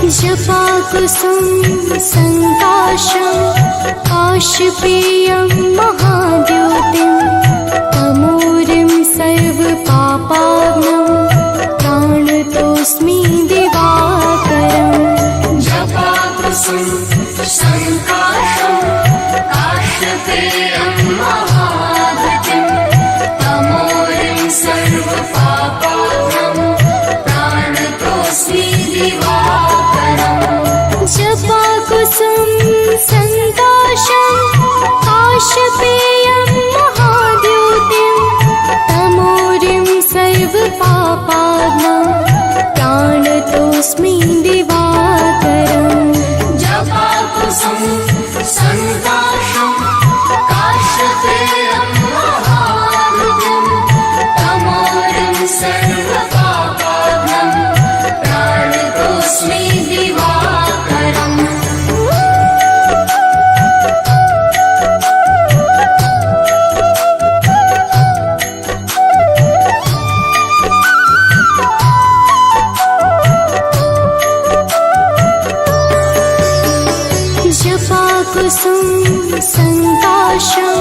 जपाकुसुम संकाशं काशपेयं महाद्योतिं तमोरिं सर्वपापाग्नं प्राणतोऽस्मि दिवाकरम्। जपाकुसुम संकाशं काशपेयं महाद्योतिं तमोरिं सर्वपापाग्नं प्राणतोऽस्मि दिवाकरम्। जपाकुसुम संकाशं काशपेयं महाद्योतिं तमोरिं सर्वपापाग्नं प्राणतोऽस्मि दिवाकरम्। जपाकुसुम संकाशं काशपेयं महाद्योतिं तमोरिं सर्वपापाग्नं प्राणतोऽस्मि दिवाकरम्। जपाकुसुम संकाशं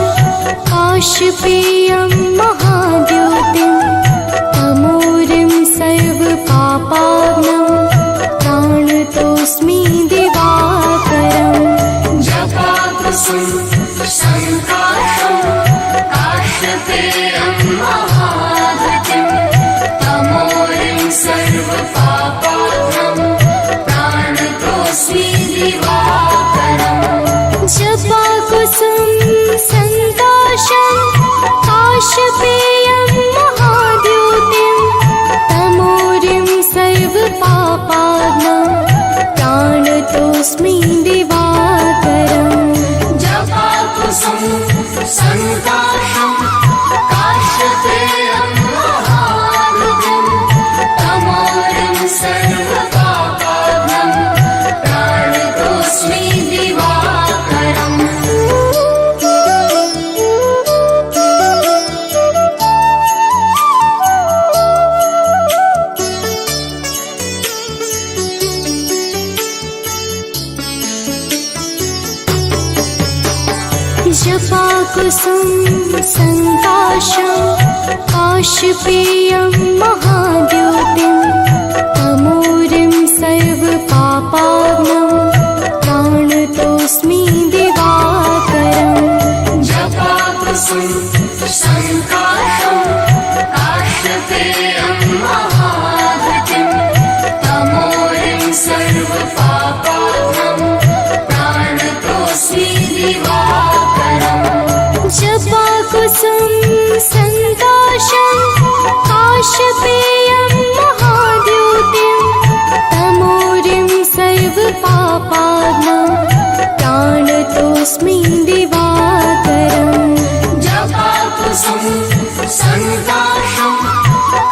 काशपेयं महाद्योतिं तमोरिं सर्वपापाग्नं प्राणतोऽस्मि दिवाकरम्। जपाकुसुम संकाशं काशपेयं महाद्योतिं तमोरिं सर्वपापाग्नं प्राणतोऽस्मि दिवाकरम्। जपाकुसुम संकाशं काशपेयं महाद्योतिं तमोरिं सर्वपापाग्नं प्राणतोऽस्मि दिवाकरम्। जपाकुसुम संकाशं काशपेयं महाद्योतिं तमोरिं सर्वपापाग्नं प्राणतोऽस्मि दिवाकरम्। जपाकुसुम संकाशं काशपेयं महाद्योतिं तमोरिं सर्वपापाग्नं प्राणतोऽस्मि दिवाकरम्। जपाकुसुम संकाशं काशपेयं महाद्योतिं तमोरिं सर्वपापाग्नं प्राणतोऽस्मि दिवाकरम्। जपाकुसुम संकाशं काशपेयं महाद्योतिं तमोरिं सर्वपापाग्नं प्राणतोऽस्मि दिवाकरम्। जपाकुसुम संकाशं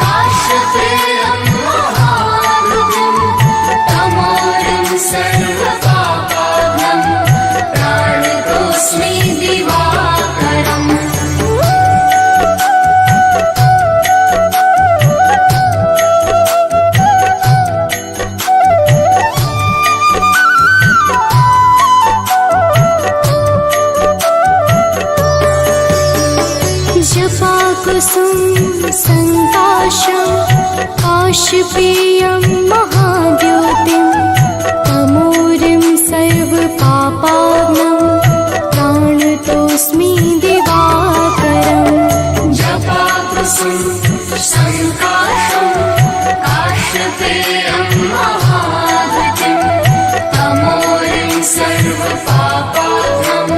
काशपेयं महाद्योतिं तमोरिं सर्वपापाग्नं प्राणतोऽस्मि दिवाकरम्। जपाकुसुम संकाशं काशपेयं महाद्योतिं तमोरिं सर्वपापाग्नं प्राणतोऽस्मि दिवाकरम्। जपाकुसुम संकाशं काशपेयं महाद्योतिं तमोरिं सर्वपापाग्नं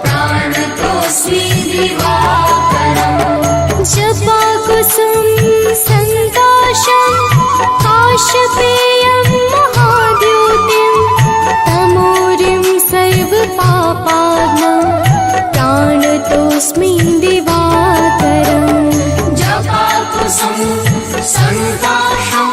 प्राणतोऽस्मि दिवाकरम्। जपाकुसुम संकाशं काशपेयं महाद्योतिं तमोरिं सर्वपापाग्नं प्राणतोऽस्मि दिवाकरम्। जपाकुसुम संकाशं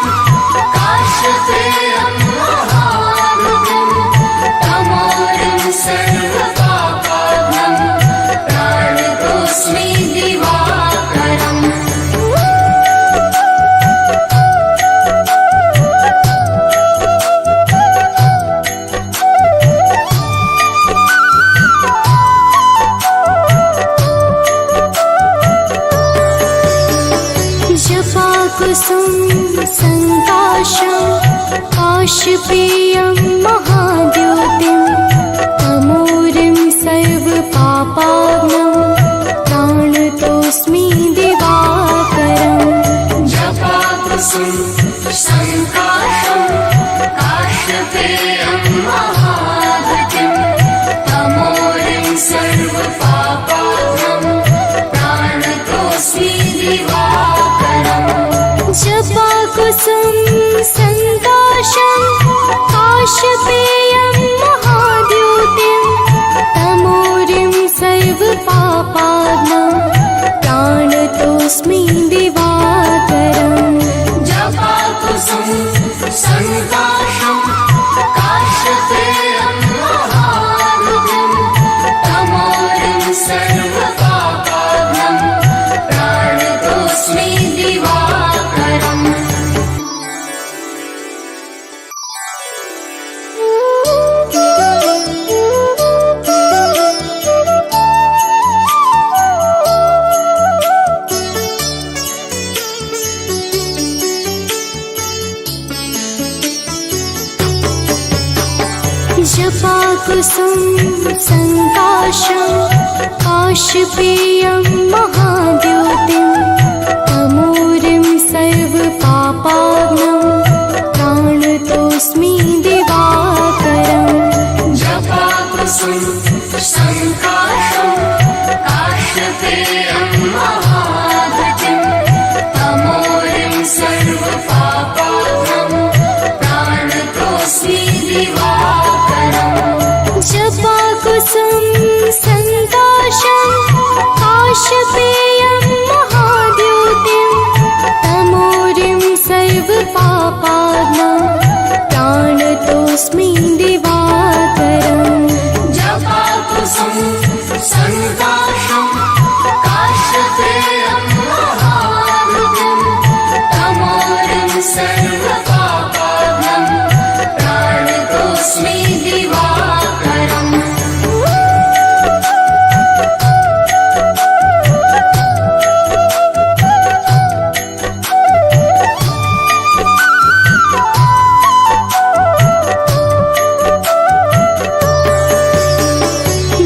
काशपेयं महाद्योतिं तमोरिं सर्वपापाग्नं प्राणतोऽस्मि दिवाकरम् जपाकुसुम संकाशं काश्यपेयं महाधृतिं तमोरिं सर्वपापाग्नं प्राणतोऽस्मि दिवाकरम् जपाकुसुम संकाशं काशपेयं महाद्योतिं तमोरिं सर्वपापाग्नं प्राणतोऽस्मि दिवाकरम् जपाकुसुम संकाशं काश्यपेयं महाधृतिं तमोरिं सर्वपापाग्नं प्राणतोऽस्मि दिवाकरम् जपाकुसुम संकाशं काशपेयं महाद्योतिं तमोरिं सर्वपापाग्नं प्राणतोऽस्मि दिवाकरम् जपाकुसुम संकाशं काश्यपेयं महाधृतिं तमोरिं सर्वपापाग्नं प्राणतोऽस्मि दिवाकरम् जपाकुसुम संकाशं काशपेयं महाद्योतिं तमोरिं सर्वपापाग्नं प्राणतोऽस्मि दिवाकरम् जपाकुसुम संकाशं काश्यपेयं महाधृतिं तमोरिं सर्वपापाग्नं प्राणतोऽस्मि दिवाकरम्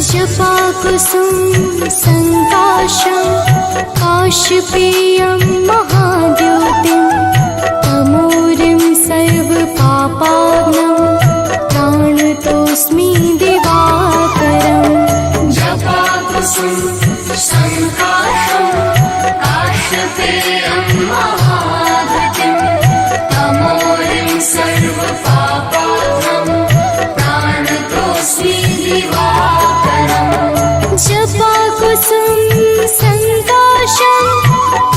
जपाकुसुम संकाशं काशपेयं महाद्योतिं तमोरिं सर्वपापाग्नं प्राणतोऽस्मि दिवाकरम् जपाकुसुम संकाशं काश्यपेयं महाधृतिं तमोरिं सर्वपापाग्नं प्राणतोऽस्मि दिवाकरम् जपाकुसुम संकाशं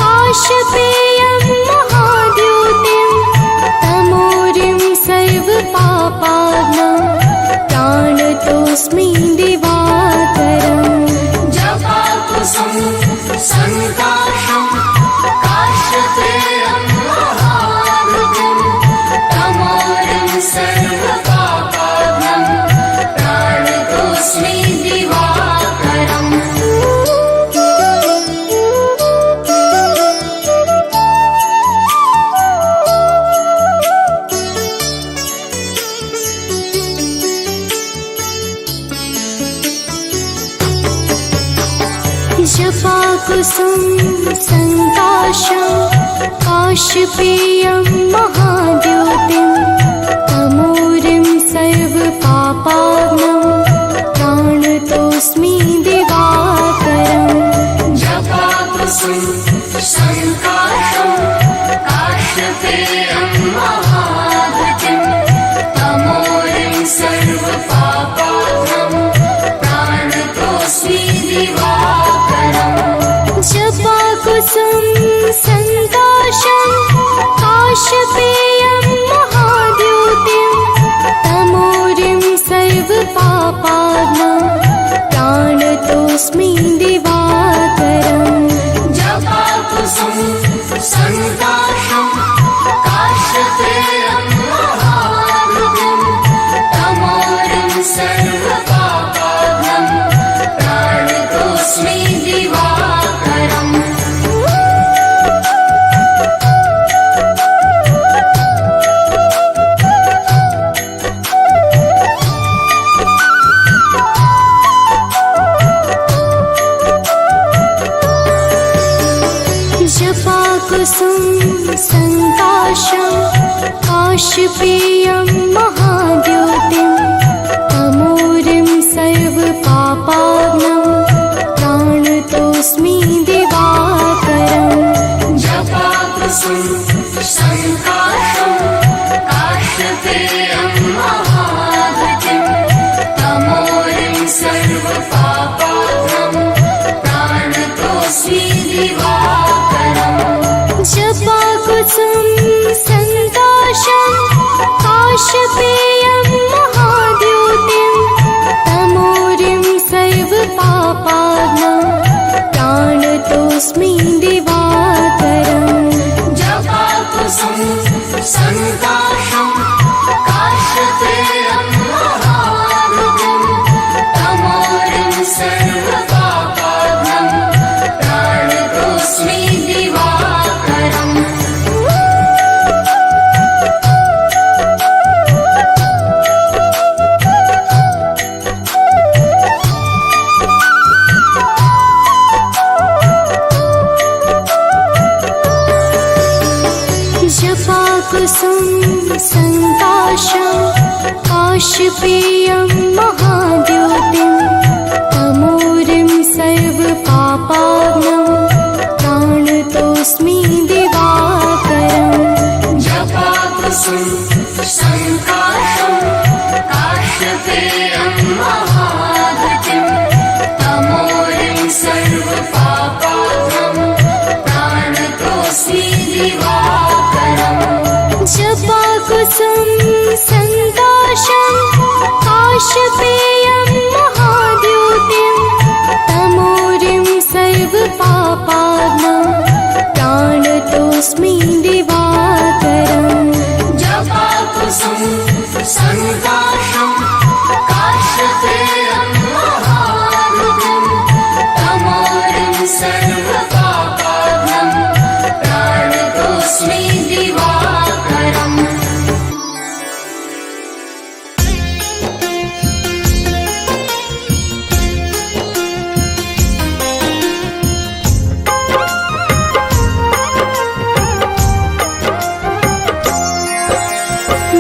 काशपेयं महाद्योतिं तमोरिं सर्वपापाग्नं प्राणतोऽस्मि दिवाकरम् जपाकुसुम संकाशं काश्यपेयं महाधृतिं तमोरिं सर्वपापाग्नं प्राणतोऽस्मि दिवाकरम् जपाकुसुम संकाशं काशपेयं महाद्योतिं तमोरिं सर्वपापाग्नं प्राणतोऽस्मि दिवाकरम् जपाकुसुम संकाशं काश्यपेयं महाधृतिं तमोरिं सर्वपापाग्नं प्राणतोऽस्मि दिवाकरम् जपाकुसुम संकाशं काशपेयं काश्यपेयं महाद्योतिं तमोरिं सर्वपापाग्नं प्राणतोऽस्मि दिवाकरम् जपाकुसुम संकाशं काश्यपेयं महाद्युतिं तमोरिं सर्वपापाग्नं प्राणतोऽस्मि दिवाकरम् जपाकुसुम संकाशं काश्यपेयं महाद्योतिं तमोरिं सर्वपापाग्नं प्राणतोऽस्मि दिवाकरम् जपाकुसुम संकाशं काश्यपेयं महाद्युतिं तमोरिं सर्वपापाग्नं प्राणतोऽस्मि दिवाकरम् जपाकुसुम संकाशं काश्यपेयं महाद्योतिं तमोरिं सर्वपापाग्नं प्राणतोऽस्मि दिवाकरम् जपाकुसुम संकाशं काश्यपेयं महाद्युतिं तमोरिं सर्वपापाग्नं प्राणतोऽस्मि दिवाकरम् जपाकुसुम संकाशं काश्यपेयं महाद्योतिं तमोरिं सर्वपापाग्नं प्राणतोऽस्मि दिवाकरम् जपाकुसुम संकाशं काश्यपेयं महाद्युतिं तमोरिं सर्वपापाग्नं प्राणतोऽस्मि दिवाकरम्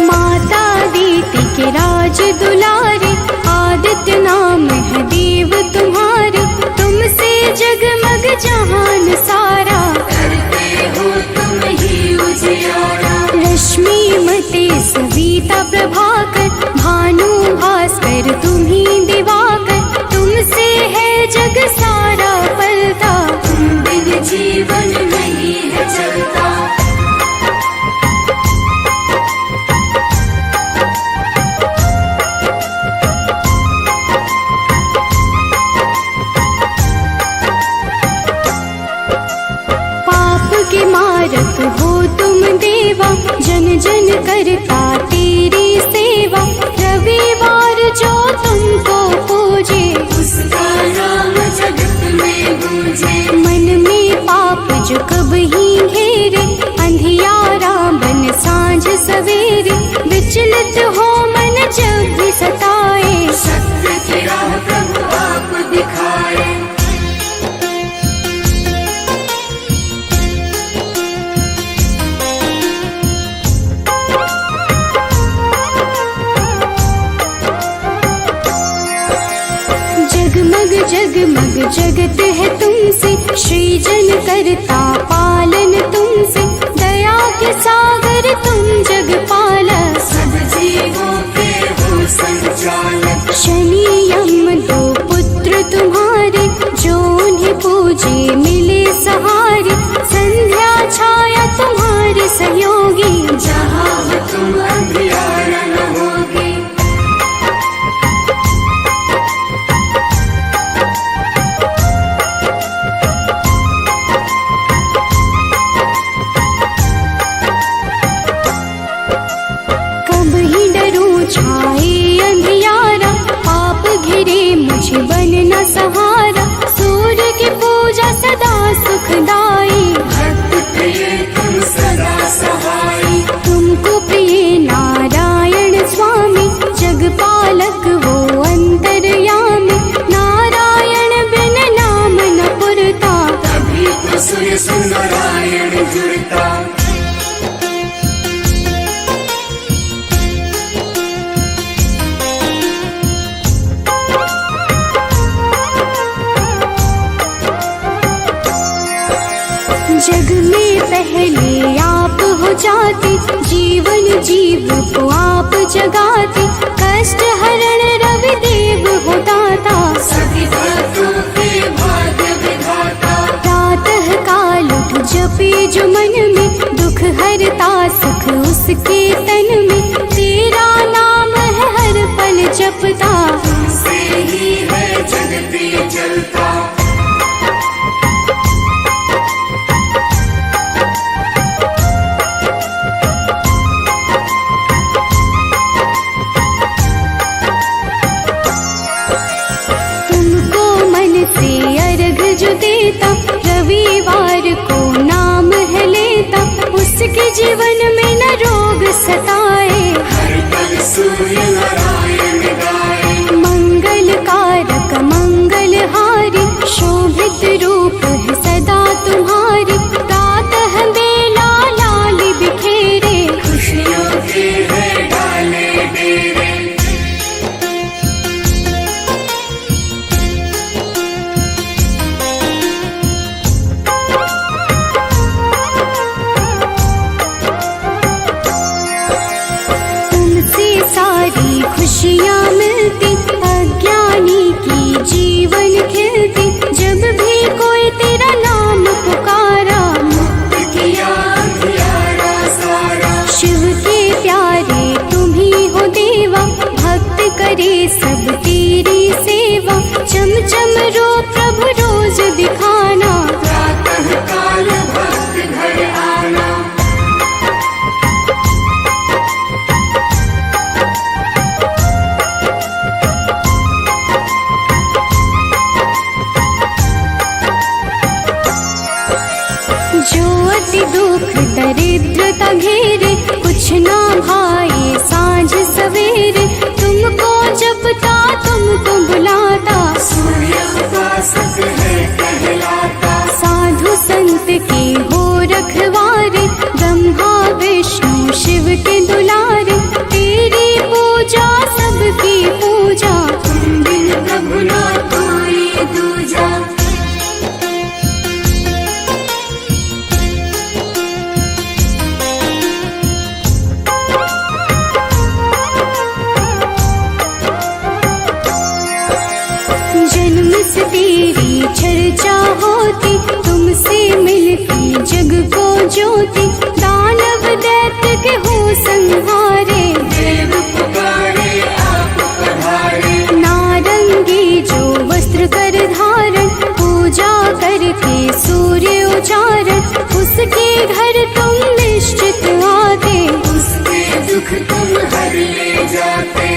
माता दीति के राज दुलारे आदित्य नाम है देव तुम्हारे तुमसे जगमग जहान सारा करते हो तुम ही उजियारा रश्मि मते सविता प्रभाकर भानु भास्कर तुम्ही दिवाकर तुमसे है जग सारा पलता तुम बिन जीवन नहीं है चलता पाप के मारक हो तुम देवा जन जन करता तेरी सेवा रविवार जो तुमको पूजे उसका नाम जगत में गूंजे मन में पाप जो कब ही घेरे अंधियारा बन सांझ सवेरे विचलित हो मन जब भी सताए सत्य की राह प्रभु आप दिखाए जगमग जगमग जगत है तुमसे सृजन करता पालन तुमसे दया के सागर तुम जग पालक सब जीवों के हो संचालक शनि यम दो पुत्र तुम्हारे जो उन्हें पूजे मिले सहारे संध्या छाया तुम्हारे सहयोगी जहाँ हो तुम अंधियारा न होगी कब ही डरूं छाए अंधियारा पाप घिरे मुझे बनना सहारा सूर्य की पूजा सदा सुखदाई भक्त प्रिय तुम सदा सहाई तुमको प्रिय नारायण स्वामी जगपालक वो अंतर्यामी नारायण बिन नाम न पुरता तभी तो सूर्य सुनारायण जुड़ता जीव को आप जगाते, कष्ट हरण रवि देव हो दाता। सभी भक्तों के भाग्य विधाता, प्रातः काल उठ जपे जो मन में, दुख हरता सुख उसके तन में। तेरा नाम है हर पल जपता, तुमसे ही है जगती चलता। तुमको मन से अर्घ जो देता, रविवार को नाम है लेता। उसके जीवन में न रोग सताए, हर पल सूर्य नारायण गाए। मंगल कारक मंगलहारी, शोभित रूप है सदा तुम्हारी। प्रातः बेला लाल बिखेरे, खुशियों के है डाले डेरे। तुमसे सारी खुशियाँ मिलती, अज्ञानी की जीवन खिलती। जब भी कोई तेरा नाम पुकारा, मुक्त किया अंधियारा सारा। शिव के प्यारे तुम ही हो देवा, भक्त करे सब तेरी सेवा। चम चम रो प्रभु रोज दिखाना, प्रातः काल भक्त घर आना। जो अति दुख दरिद्रता घेरे, कुछ ना भाए सांझ सवेरे। तुमको जपता तुमको बुलाता, सूर्य उपासक है कहलाता। साधु संत के हो रखवारे, ब्रह्मा विष्णु शिव के दुलारे। तेरी पूजा सबकी पूजा, तुम बिन प्रभु ना कोई दूजा। जन्म से तेरी चर्चा होती, तुमसे मिलती जग को ज्योति। दानव दैत्य के हो संहारे, देव पुकारे आप पधारे। नारंगी जो वस्त्र कर धारण, पूजा करके सूर्य उचारण। उसके घर तुम निश्चित आते, उसके दुख तुम हर ले जाते।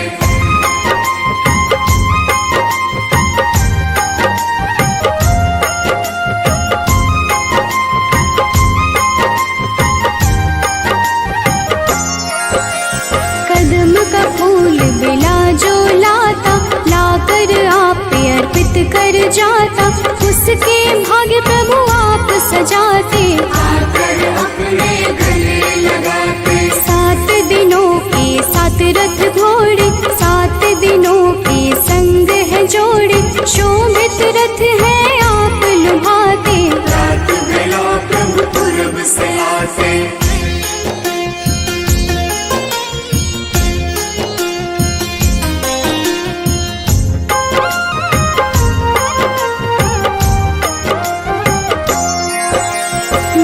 कदम का फूल बिला जो लाता, लाकर आप पे अर्पित कर जाता। उसके भाग्य प्रभु आप सजाते, आकर अपने गले लगाते। 7 दिनों के 7 रथ घोड़े, 7 दिनों के संग है जोड़े। शोभित रथ है आप लुभाते, रात बेला प्रभु पूरब से आते।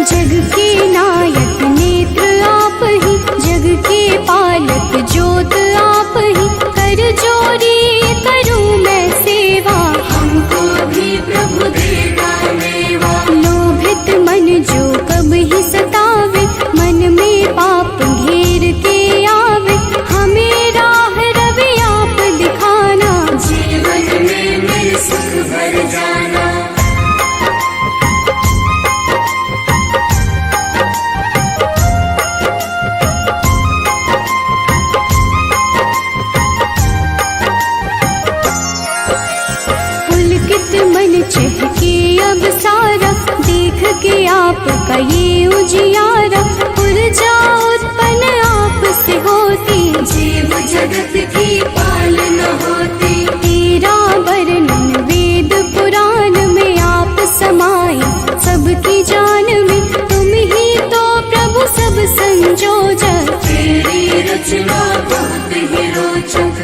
जग के नायक नेत्र आप ही, जग के पालक ज्योत आप ही। कर जोरी करूं मैं सेवा, हमको भी प्रभु देगा मेवा। लोभित मन जो कब ही सतावे, मन में पाप घेर के आवे। हमें राह रवि आप दिखाना, जीवन में मेरे सुख भर जाना। पुलकित मन चहके अब सारा, देख के आपका ये उजियारा। ऊर्जा उत्पन्न आप से होती, जीव जगत की पालना होती। तेरा वर्णन वेद पुराण में आप समाए, सबकी जान में। तुम ही तो प्रभु सब संजोजक, तेरी रचना बहुत ही रोचक।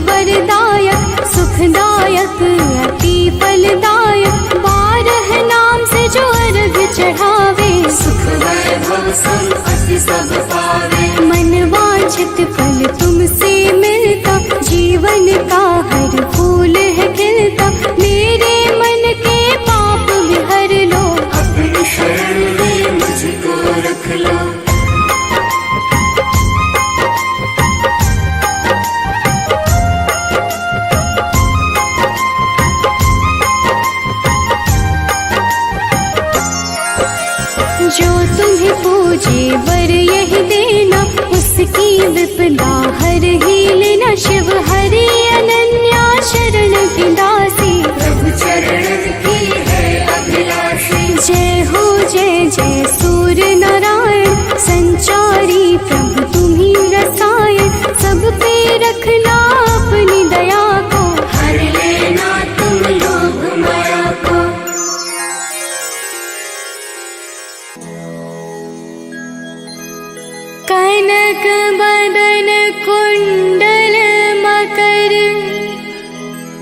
वरदायक सुखदायक अति फलदायक 12 नाम से जो अर्घ चढ़ावे सुख वैभव संपत्ति सब पावे। मन वांछित फल तुमसे मिलता जीवन का हर फूल है खिलता। मेरे मन के पाप भी हर लो अपनी शरण में मुझको रख लो। जो तुम्हें पूजे वर यही देना उसकी विपदा हर ही लेना। शिव हरि अनन्या शरण की दासी प्रभु चरण की है अभिलाषी। जय हो जय जय सूर्य नारायण संचारी प्रभु तुम्ही रसायन। सब पे रखना अपनी दया को हर लेना तुम लोभ माया को। कनक बदन कुंडल मकर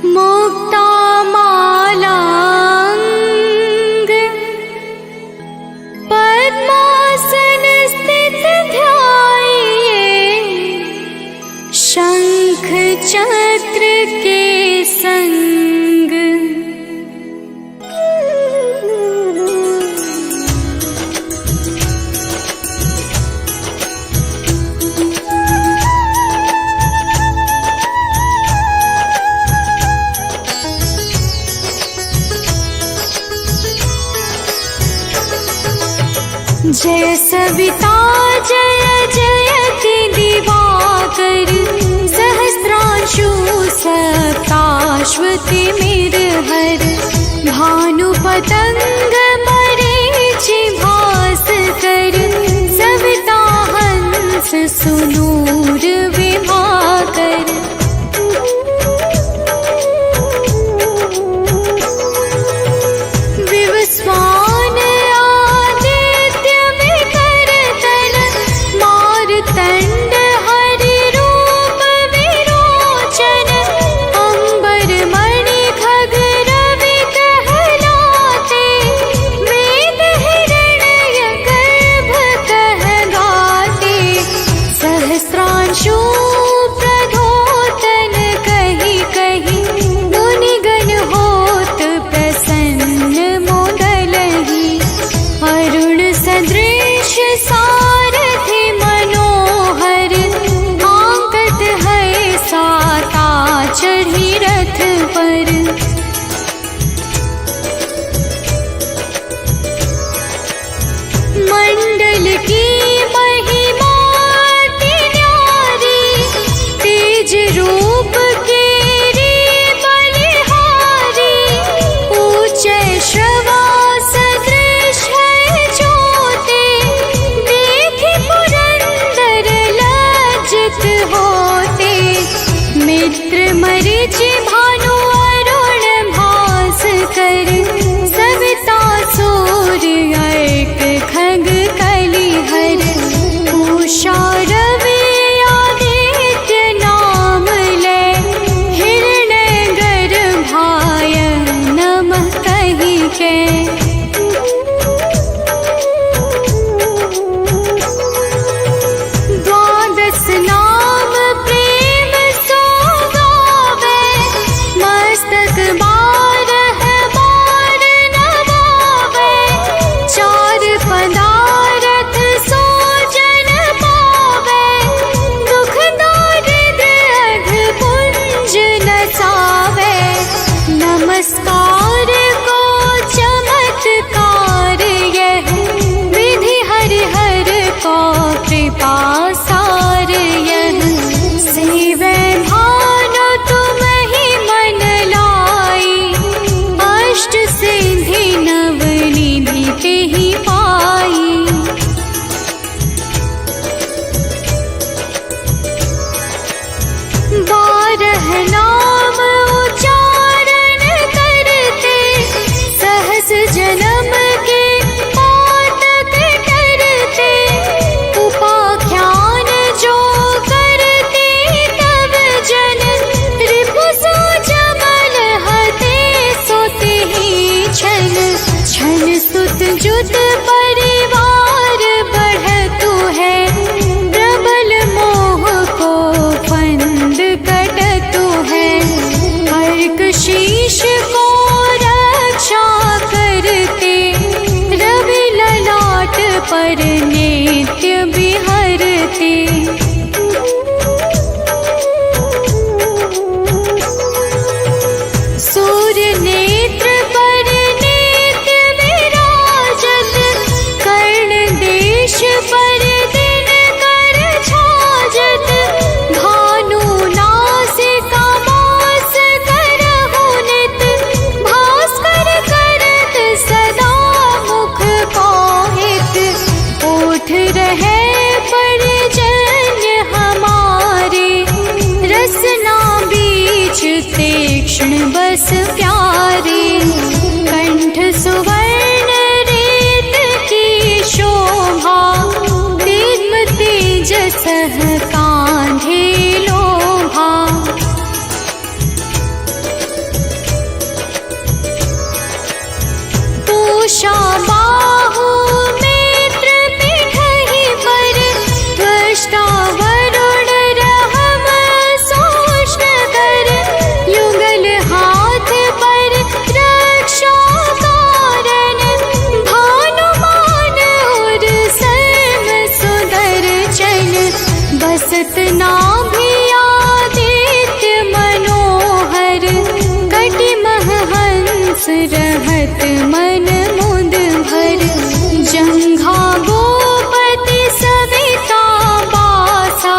मुक्ता मालांग पद्मासन स्थित ध्याये शंख चक्र के संग। जय सविता जय जयति दिवाकर सहस्रांशु सप्ताश्वति मिरहर भानु पतंग मरीचि भास्कर सविता हंस सुनूर विभाकर। विवस्वान तंड हरि रूप विरोचन अंबर मणि खग रवि कहलाते। वेद हिरण्य गर्भ कह गाते सहस्रांशु प्रधोतन कही कही मुनिगण होत प्रसन्न मोदलहि। अरुण सदृश सारथि साता चढ़ी रथ पर। मंडल की महिमा अति न्यारी तेज रूप केरी बलिहारी। ऊंचे श्रवा सदृश है ज्योति देखि पुरंदर लज्जित होते। मित्र मरीचि भानु अरुण भास्कर सविता सूर्य अर्क खग कलिहर। उषा रवि आदित्य नाम ले हिरण्य गर्भाय नमः कहि के। द्वादश नाम प्रेम सो गावे बस प्यारे। कंठ सुवर्ण रेत की शोभा, दिव्य तेजस कांधे लोभा। पूषा बाहु नेत्र पिठहि पर, त्वष्टा वरुण रहम सोष्ण कर। युगल हाथ पर रक्षा कारण, भानुमान और सर्व सुदर्शन। बसत नाभि आदित्य मनोहर, कटिमह हंस रहत मन मुद भर। जंघा गोपति सविता बासा,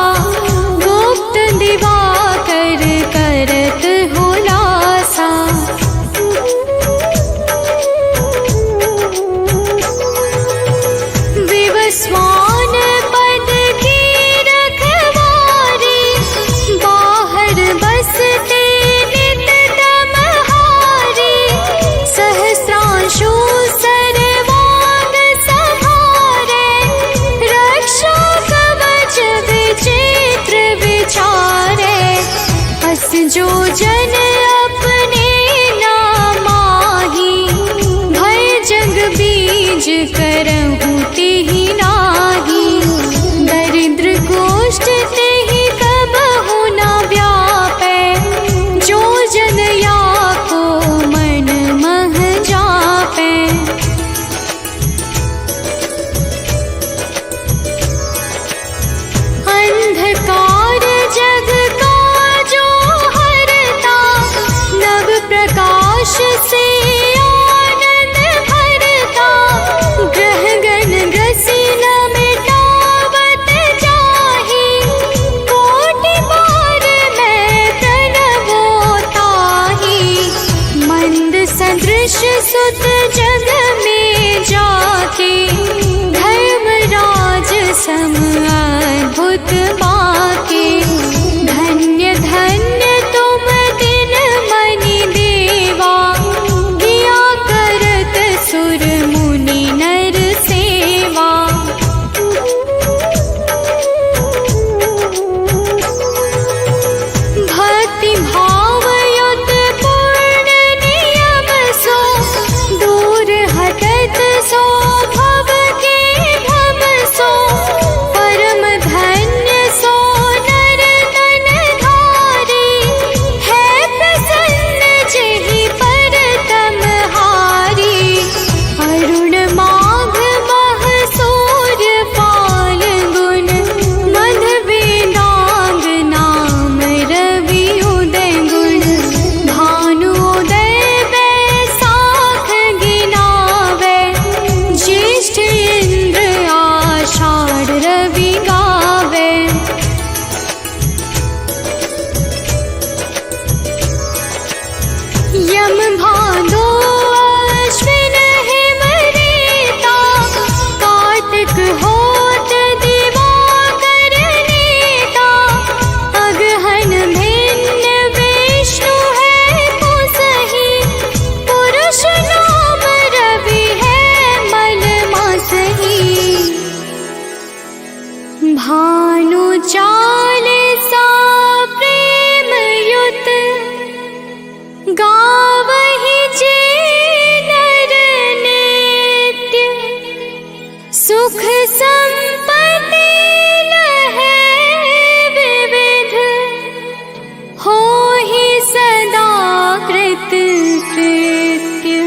गुप्त दिवाकर करत हुलासा। विवस्वान पद की रखवारी, बाहर बसते नित तमहारी। सहस्रांशु सर्वांग संहारे, रक्षा कवच विचित्र विचारे। अस जो जन अपने नामाही, भय जग बीज करहु तिहि नाही। दरिद्र गोष्ठ तेहि कबहु न व्यापै, जो जन या को मन मह जापै। अंधकार जग का जो हरता, नव प्रकाश से आनंद भरता। ग्रह गण ग्रसी न मिटावत जाहि, कोटि बार मैं प्रणवो ताहि। मंद सदृश सुत जग में जाके, धर्मराज सम अद्भुत बाके। धन्य धन्य तुम दिन मनि देवा, किया करत सुर मुनि नर सेवा। भक्ति भाव युत पूर्ण नियम सो, दूर हटत सो भव के भव सो। परम धन्य सो नर तन धारी, है प्रसन्न जेहि पर तमहारी। अरुण माघ मह सूर्य फाल्गुन, मध वेदांग नाम रवि उदय गुण। भानुदय बैसाख गिनावे, ज्येष्ठ इंद्र आषाढ़ रवि गावे। यम भादो अश्विन हिम रेता, कार्तिक होत दिवाकर नेता। अगहन भिन्न विष्णु है पुसहि, पुरुष नाम रवि है मल मासहि। भानु चालीसा प्रेम युत, गावहि जे नर नित्य। सुख संपत्ति लहै विविध, होहि सदा कृत कृत्य।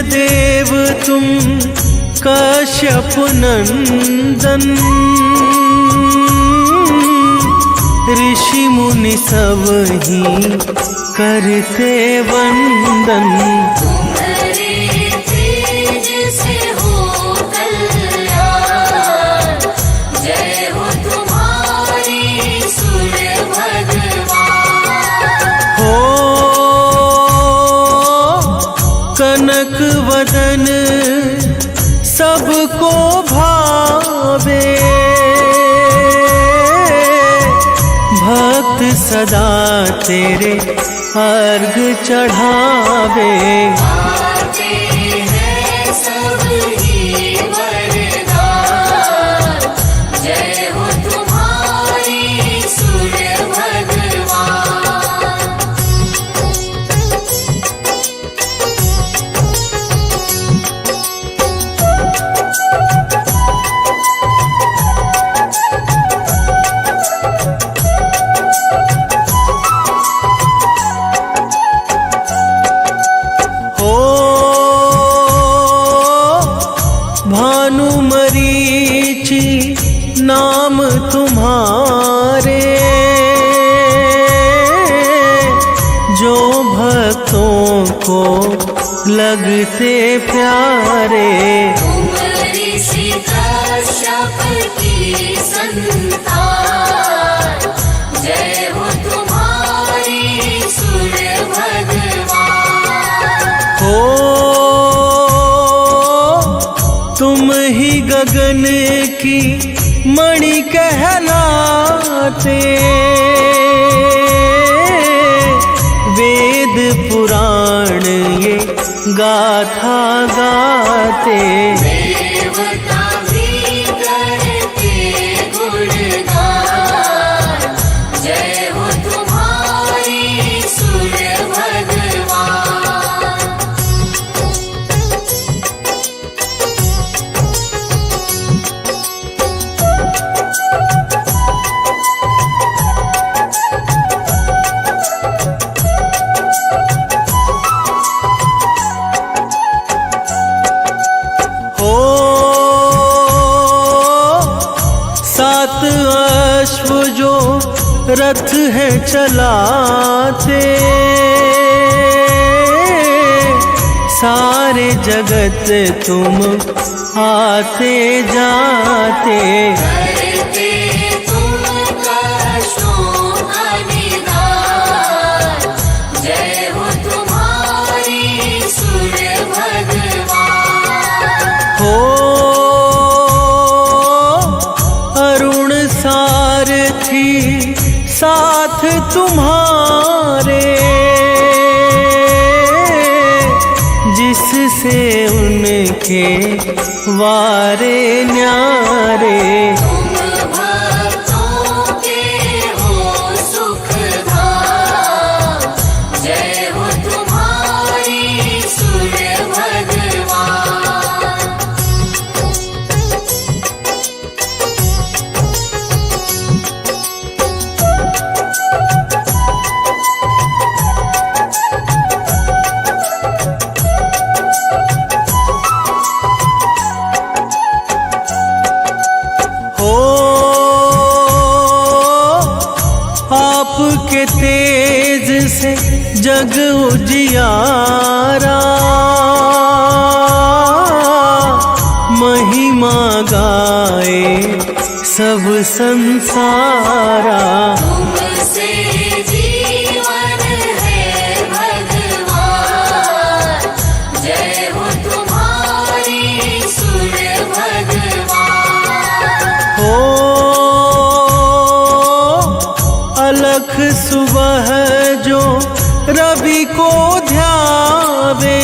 देव तुम कश्यप नंदन, ऋषि मुनि सब ही करते वंदन। तुम्हारे तेज से कनक वदन सबको भावे, भक्त सदा तेरे अर्घ चढ़ावे। आते हैं सब ही वरदान, जय हो तुम्हारी सूर्य भगवान। भानुमरीचि नाम तुम्हारे, जो भक्तों को लगते प्यारे। तुम ऋषि कश्यप की संतान, जय हो तुम्हारी सूर्य भगवान। हो तुम ही गगन की मणि कहलाते, वेद पुराण ये गाथा गाते। देवता भी करते गुणगान, जय हो तुम्हारी सूर्य भगवान। सात अश्व जो रथ है चलाते, सारे जगत तुम आते जाते। करते तुम कष्टों का निदान, जय हो तुम्हारी सूर्य भगवान। हो अरुण सारथी साथ तुम्हारे, जिससे उनके वारे न्यारे। तुम भक्तों के हो सुखधाम, जय हो तुम्हारी सूर्य भगवान। आपके तेज से जग उजियारा, महिमा गाए सब संसारा। तुमसे जीवन है भगवान, जय हो तुम्हारी सूर्य भगवान। हो अलख सुबह जो रवि को ध्यावे,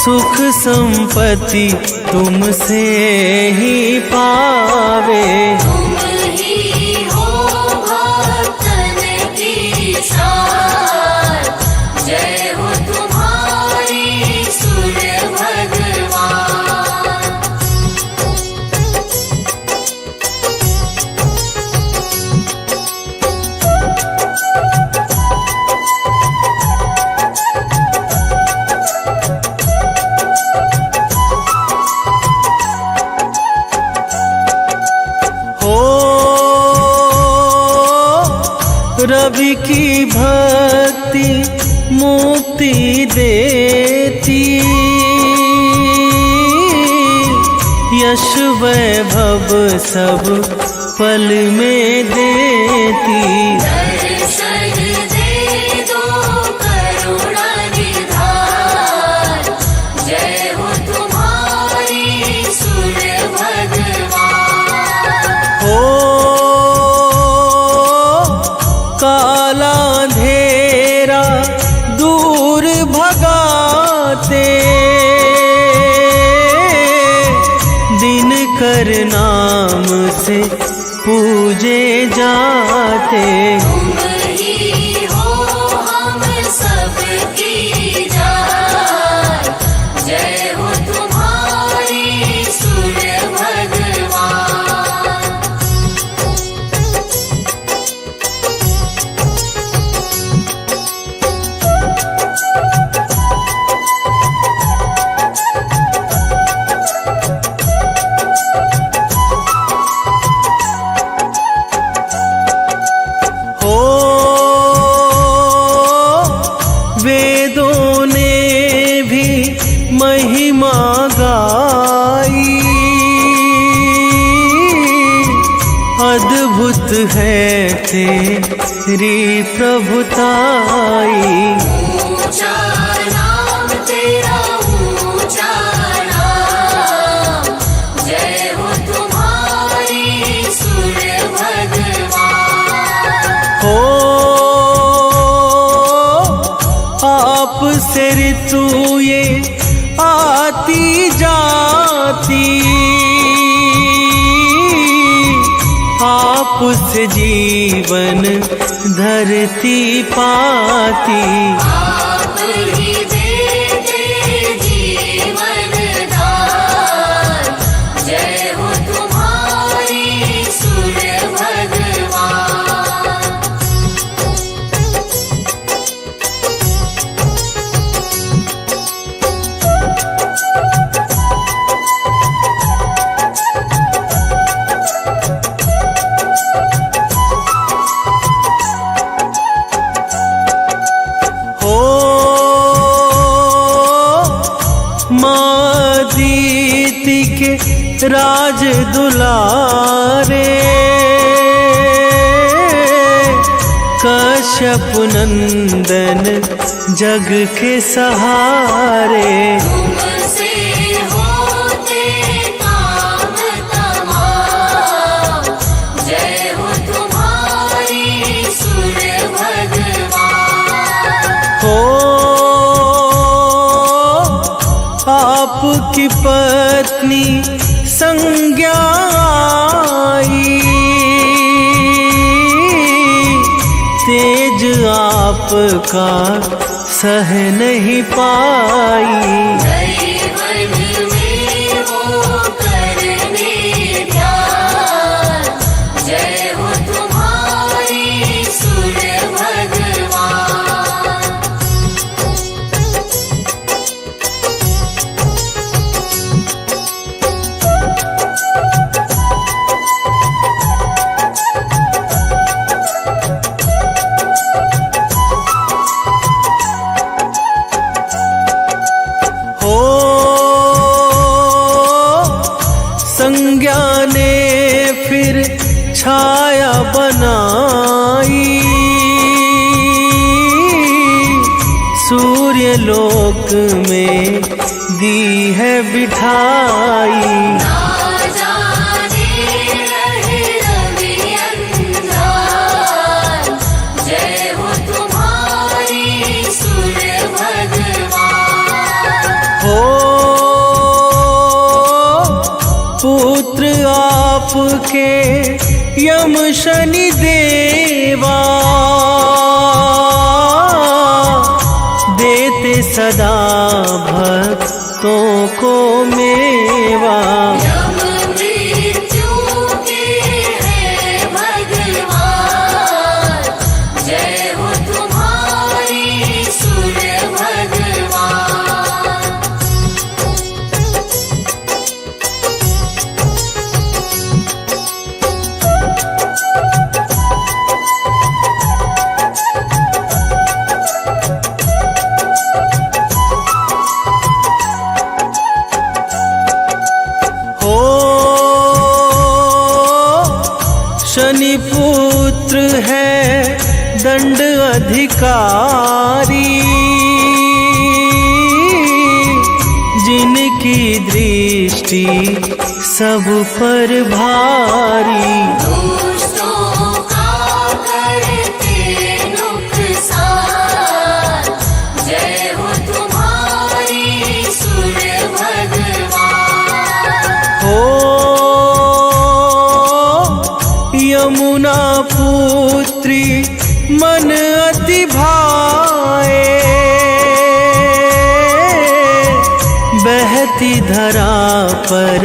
सुख संपत्ति तुमसे ही पावे। तुम ही हो भक्तन की शान, जय हो तुम्हारी सूर्य भगवान। रवि की भक्ति मुक्ति देती, यश वैभव सब पल में देती। दर्शन दे दो करुणा अंधेरा दूर भगाते, दिनकर नाम से पूजे जाते। तुम ही हो हम सबकी जान, जय हो तुम्हारी सूर्य भगवान। वेदों ने भी महिमा गाई, अद्भुत है तेरी प्रभुताई। ऊंचा नाम तेरा ऊंचा नाम, जय हो तुम्हारी सूर्य भगवान। हो आप से ऋतु ये आती जाती, आप से जीवन धरती पाती। आप ही देते जीवन दान, जय हो तुम्हारी सूर्य भगवान। माँ दीति के राज दुलारे, कश्यप नंदन जग के सहारे। तुमसे होते काम तमाम, जय हो तुम्हारी सूर्य भगवान। हो आपकी पत्नी संज्ञा आई, तेज आपका सह नहीं पाई। जीवन में वो करने ध्यान, जय हो तुम्हारी सूर्य भगवान। संज्ञा ने फिर छाया बनाई, सूर्य लोक में दी है बिठाई। ना जाने रहे रवि अंधार, जय हो तुम्हारी सूर्य भगवान। हो पुत्र आपके यम शनि देवा, देते सदा भक्तों को मेवा। यम मृत्यु के है भगवान, जय हो तुम्हारी सूर्य भगवान। शनि पुत्र है दंड अधिकारी, जिनकी दृष्टि सब पर भारी। दुष्टों का करते नुकसान, यदि भाए, बहती धरा पर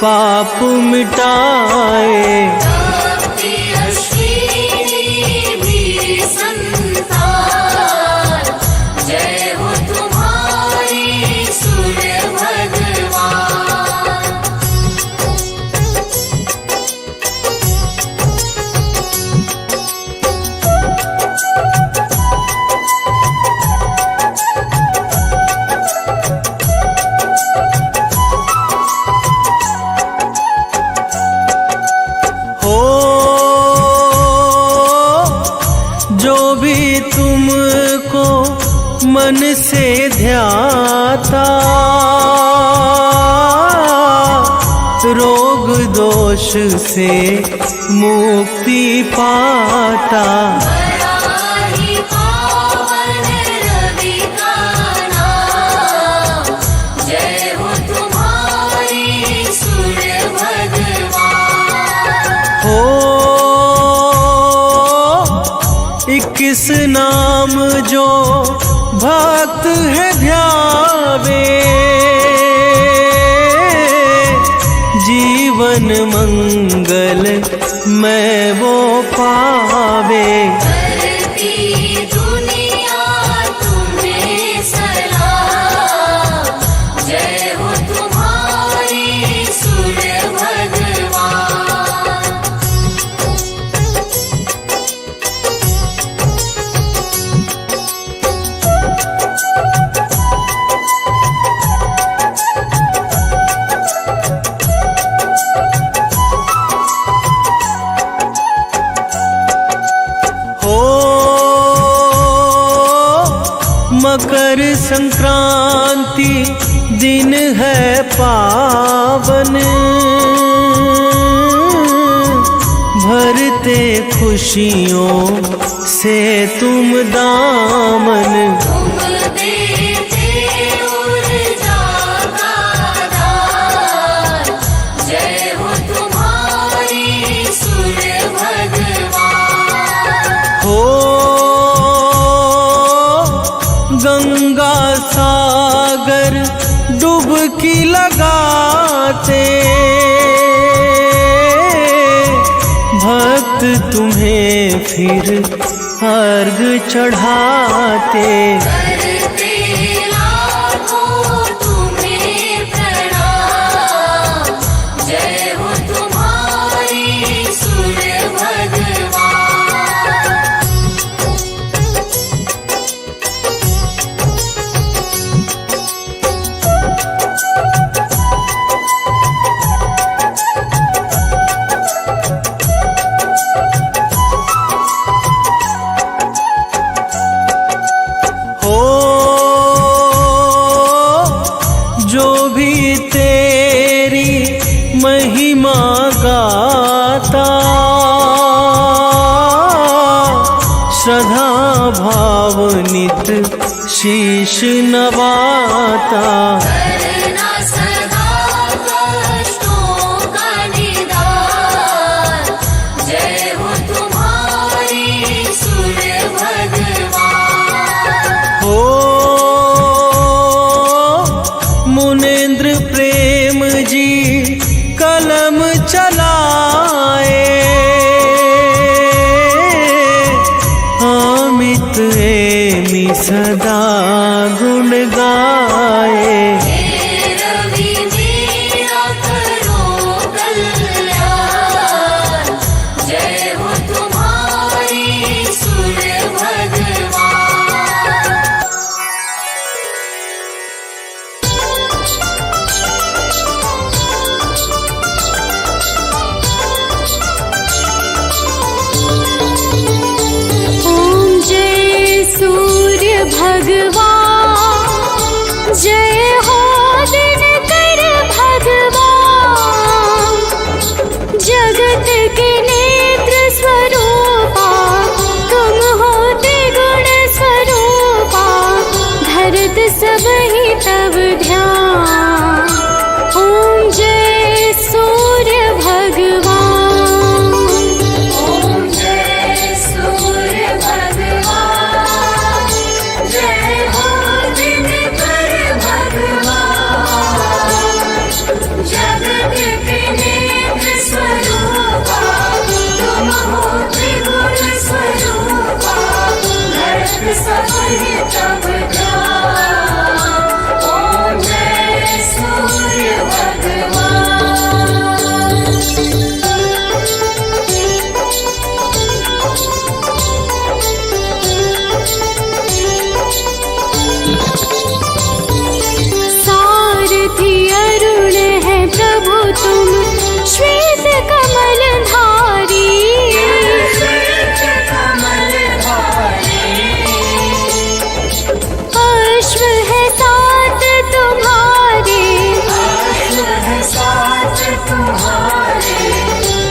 पाप मिटाए। भक्ति अश्विनी भी संतान, जय हो तुम्हारी सूर्य भगवान। हो जो भी तुमको मन से ध्याता, रोग दोष से मुक्ति पाता। बड़ा ही पावन रवि का नाम, जय हो तुम्हारी सूर्य भगवान। हो 21 नाम जो भक्त है ध्यावे, जीवन मंगल मैं वो पावे। करती दुनिया तुम्हें सलाम, जय हो तुम्हारी सूर्य भगवान। हो मकर संक्रांति दिन है पावन, भरते खुशियों से तुम दामन। तुम देते ऊर्जा का दान, जय हो तुम्हारी सूर्य भगवान। हो गंगा सागर डुबकी लगाते, भक्त तुम्हें फिर अर्घ चढ़ाते। करते लाखों तुम्हें प्रणाम, जय हो तुम्हारी सूर्य भगवान। हो जो भी तेरी महिमा गाता, श्रद्धा भाव नित शीश नवाता। करना सदा कष्टों का निदान, जय हो तुम्हारी सूर्य भगवान। हो मुनेन्द्र प्रेम जी कलम चलाए, अमित एमि सदा गुण गाए। हे रवि मेरा करो कल्याण, जय हो तुम्हारी सूर्य भगवान। ओम जय सूर्य भगवान, जय हो दिनकर भगवान। जगत के नेत्र स्वरूपा तुम होते गुण स्वरूपा, धरत सब ही तब ध्यान। ओम जय सूर्य भगवान। ओम जय सूर्य भगवान, सब ही तब ध्यान, ओम जय सूर्य भगवान। सारथी अरुण है प्रभु तुम, श्वेत कमल धारी। श्वेत कमल धारी, अश्व है साथ तुम्हारे, अश्व है साथ तुम्हारे।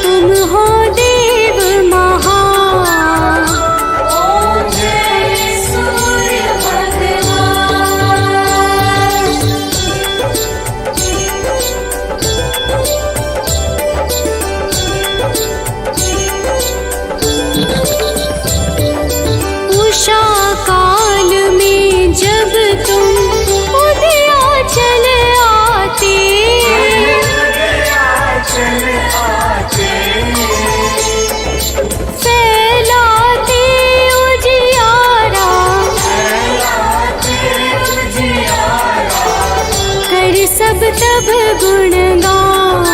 तुम हो देव महान, ओम जय सूर्य भगवान। उषा काल में जब तुम उदयाचल आते, चल आते, फैलाते उजियारा, फैलाते उजियारा। कर सब तब गुणगान,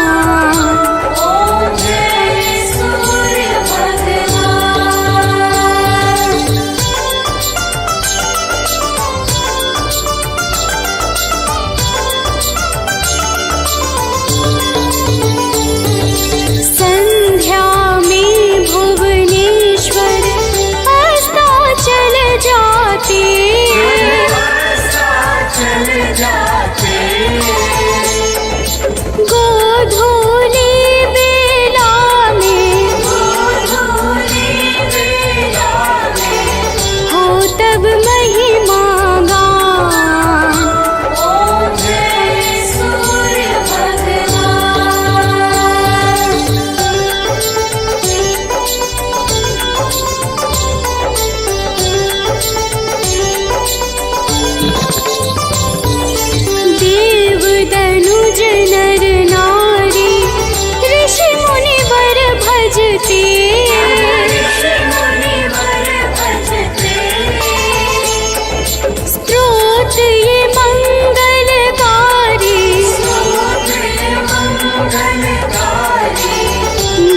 ओम जय सूर्य भगवान। संध्या में भुवनेश्वर अस्ताचल जाते, चल जाते, गोधूली बेला में गोधूली बेला में। हो तब महिमा गान, ओम जय सूर्य भगवान। देव दनुज नर नारी, ऋषि मुनि वर भजते। ऋषि मुनि वर भजते, स्तोत्र ये मंगलकारी, स्तोत्र मंगलकारी।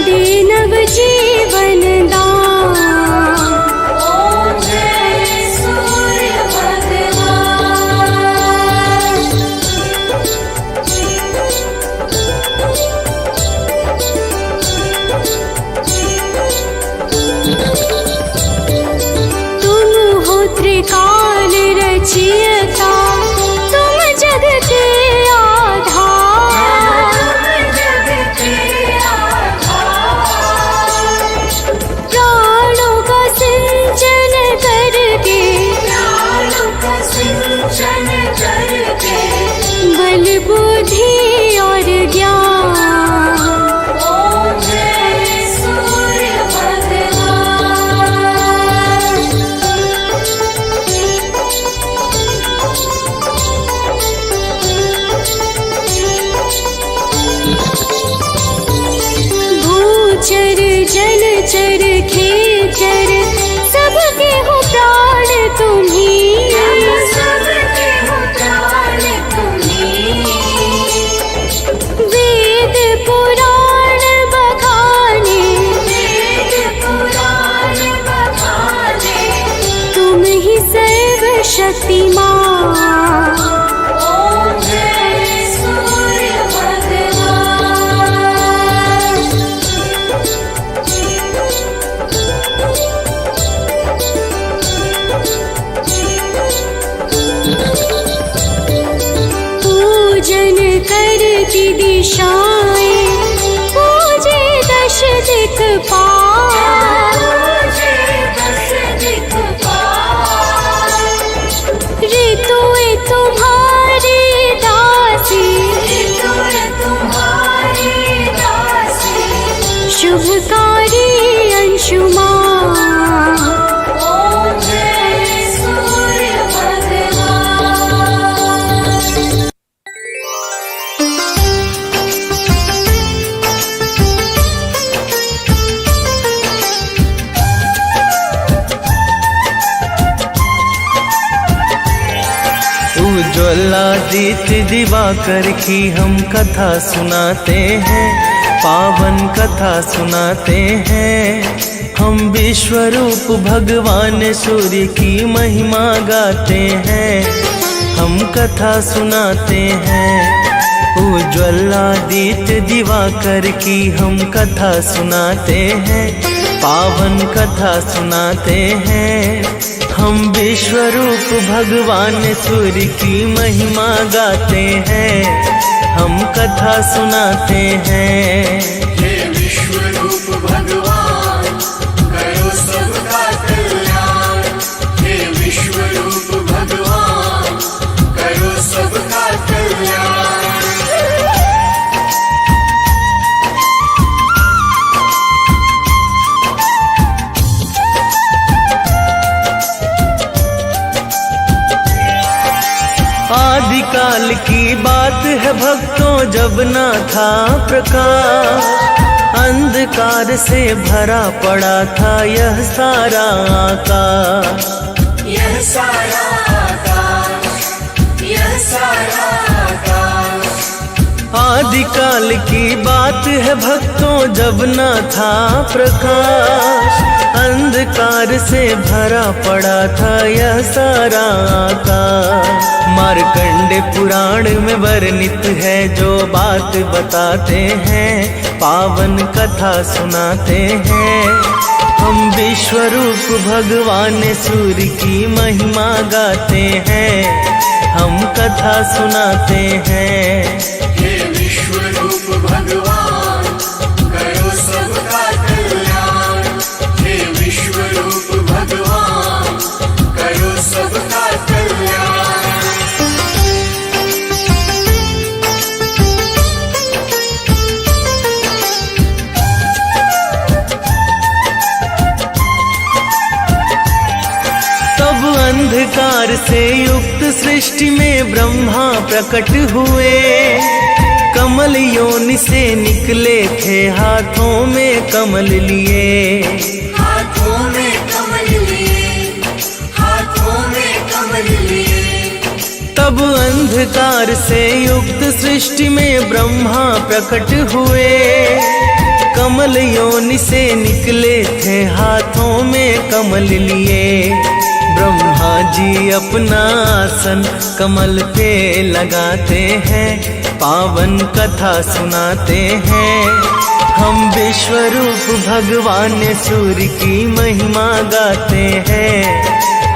दे नव जीवन दान, ओम जय सूर्य भगवान। तुम हो त्रिकाल रचयिता, तुम जग के आधार। जग के आधार, प्राणों का सिंचन करके, प्राणों का सिंचन करके। बल बुद्धि और ज्ञान, ओम जय सूर्य भगवान। भूचर जलचर खेचर, सबके हो प्राण तुम्ही। सबके हो प्राण तुम्ही, वेद पुराण बखाने, वेद पुराण बखाने। तुम ही सर्व शक्तिमान, ओम जय सूर्य भगवान। पूजन करती दिशाएं, पूजे दश दिक्पाल। पूजे दश दिक्पाल, ऋतुएं तुम्हारी दासी, ऋतुएं तुम्हारी दासी। शुभकारी अंशुमान, ओम जय सूर्य भगवान। उज्ज्वलादित दिवाकर की हम कथा सुनाते हैं, पावन कथा सुनाते हैं। हम विश्वरूप भगवान सूर्य की महिमा गाते हैं, हम कथा सुनाते हैं। उज्ज्वलादित दिवाकर की हम कथा सुनाते हैं, पावन कथा सुनाते हैं। हम विश्वरूप भगवान सूर्य की महिमा गाते हैं, हम कथा सुनाते हैं। हे विश्वरूप भगवान करो सबका कल्याण, हे विश्वरूप भगवान करो सबका कल्याण। आदिकाल की बात है भक्तों, जब ना था प्रकाश, अंधकार से भरा पड़ा था यह सारा आकाश। यह सारा आकाश, यह सारा आकाश। आदिकाल की बात है भक्तों, जब ना था प्रकाश, अंधकार से भरा पड़ा था यह सारा आकाश। मार्कंडे पुराण में वर्णित है जो बात बताते हैं, पावन कथा सुनाते हैं। हम विश्वरूप भगवान सूर्य की महिमा गाते हैं, हम कथा सुनाते हैं। हे विश्वरूप भगवान करो सबका कल्याण, हे विश्वरूप भगवान करो सबका कल्याण। तब अंधकार से युक्त सृष्टि में ब्रह्मा प्रकट हुए, कमल योनि से निकले थे हाथों में कमल लिए। हाथों में कमल लिए, हाथों में कमल लिए। तब अंधकार से युक्त सृष्टि में ब्रह्मा प्रकट हुए, कमल योनि से निकले थे हाथों में कमल लिए। ब्रह्मा जी अपना आसन कमल पे लगाते हैं, पावन कथा सुनाते हैं। हम विश्वरूप भगवान सूर्य की महिमा गाते हैं,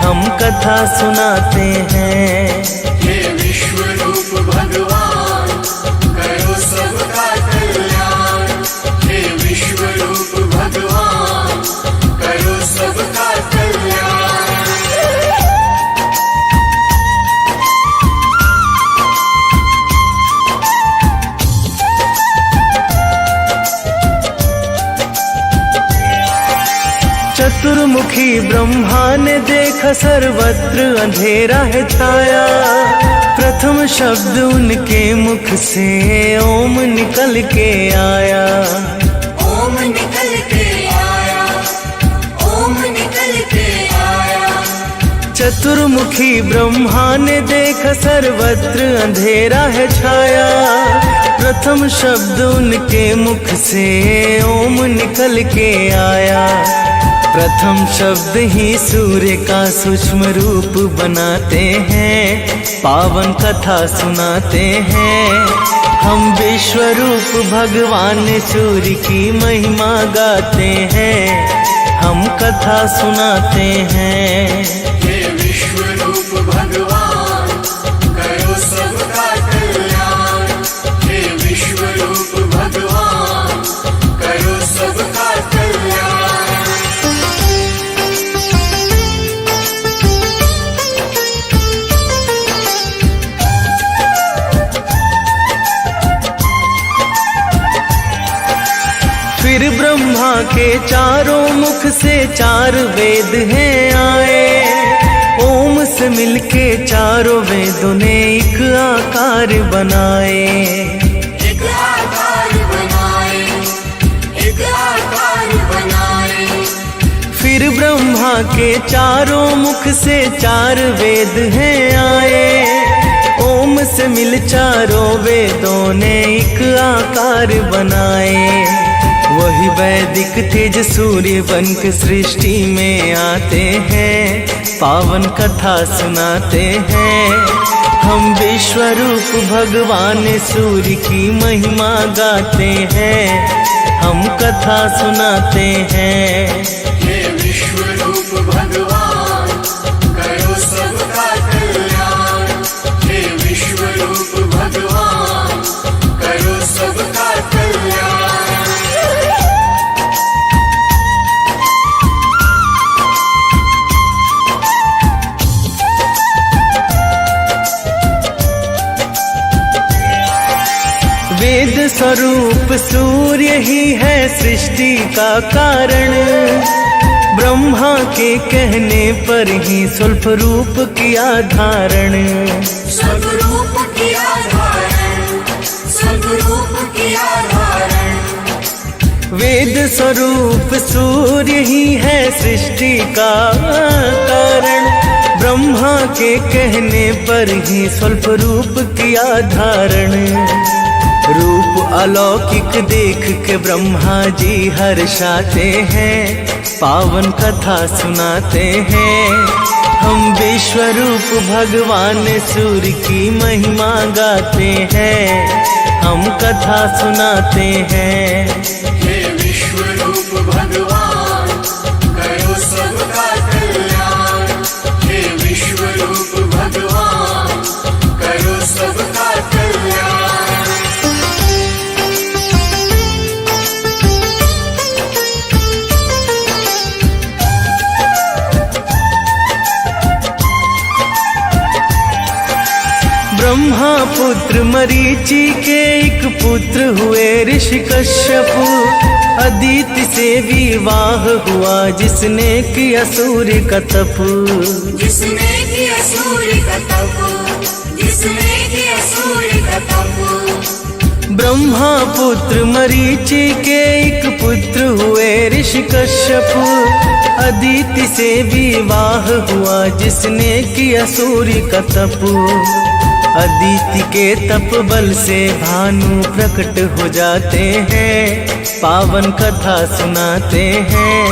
हम कथा सुनाते हैं। हे विश्वरूप भगवान करो सबका कल्याण, हे विश्वरूप भगवान करो सबका कल्याण। चतुर्मुखी ब्रह्मा ने देखा सर्वत्र अंधेरा है छाया, प्रथम शब्द उनके मुख से ओम निकल के आया। ओम निकल के आया, ओम निकल के आया। चतुर्मुखी ब्रह्मा ने देखा सर्वत्र अंधेरा है छाया, प्रथम शब्द उनके मुख से ओम निकल के आया। प्रथम शब्द ही सूर्य का सूक्ष्म रूप बनाते हैं, पावन कथा सुनाते हैं। हम विश्वरूप भगवान सूर्य की महिमा गाते हैं, हम कथा सुनाते हैं। हे विश्वरूप भगवान करो सबका कल्याण, हे विश्वरूप भगवान करो सबका कल्याण। फिर ब्रह्मा के चारों मुख से चार वेद हैं आए, ओम से मिलके चारों वेदों ने एक आकार बनाए। एक आकार बनाए, एक आकार बनाए। फिर ब्रह्मा के चारों मुख से चार वेद हैं आए, से मिल चारों वेदों ने एक आकार बनाए। वही वैदिक तेज सूर्य बन के सृष्टि में आते हैं, पावन कथा सुनाते हैं। हम विश्व रूप भगवान सूर्य की महिमा गाते हैं, हम कथा सुनाते हैं। हे विश्व रूप भगवान करो सबका कल्याण। हे विश्व रूप भगवान करो सबका कल्याण। वेद स्वरूप सूर्य ही है सृष्टि का कारण। ब्रह्मा के कहने पर ही स्वल्प रूप किया धारण। स्वरूप किया धारण, स्वरूप किया धारण। वेद स्वरूप सूर्य ही है सृष्टि का कारण। ब्रह्मा के कहने पर ही स्वल्प रूप किया धारण। रूप अलौकिक देख के ब्रह्मा जी हर्षाते हैं, पावन कथा सुनाते हैं। हम विश्व रूप भगवान सूर्य की महिमा गाते हैं, हम कथा सुनाते हैं। हे विश्व रूप भगवान करो सबका कल्याण। हे विश्व रूप भगवान करो सबका कल्याण। ब्रह्मा पुत्र मरीचि के एक पुत्र हुए ऋषि कश्यप। अदिति से विवाह हुआ जिसने किया सूर्य का तप। जिसने किया सूर्य का तप, जिसने किया सूर्य का तप। ब्रह्मा पुत्र मरीचि के एक पुत्र हुए ऋषि कश्यप। अदिति से विवाह हुआ जिसने किया सूर्य का तप। अदिति के तप बल से भानु प्रकट हो जाते हैं, पावन कथा सुनाते हैं।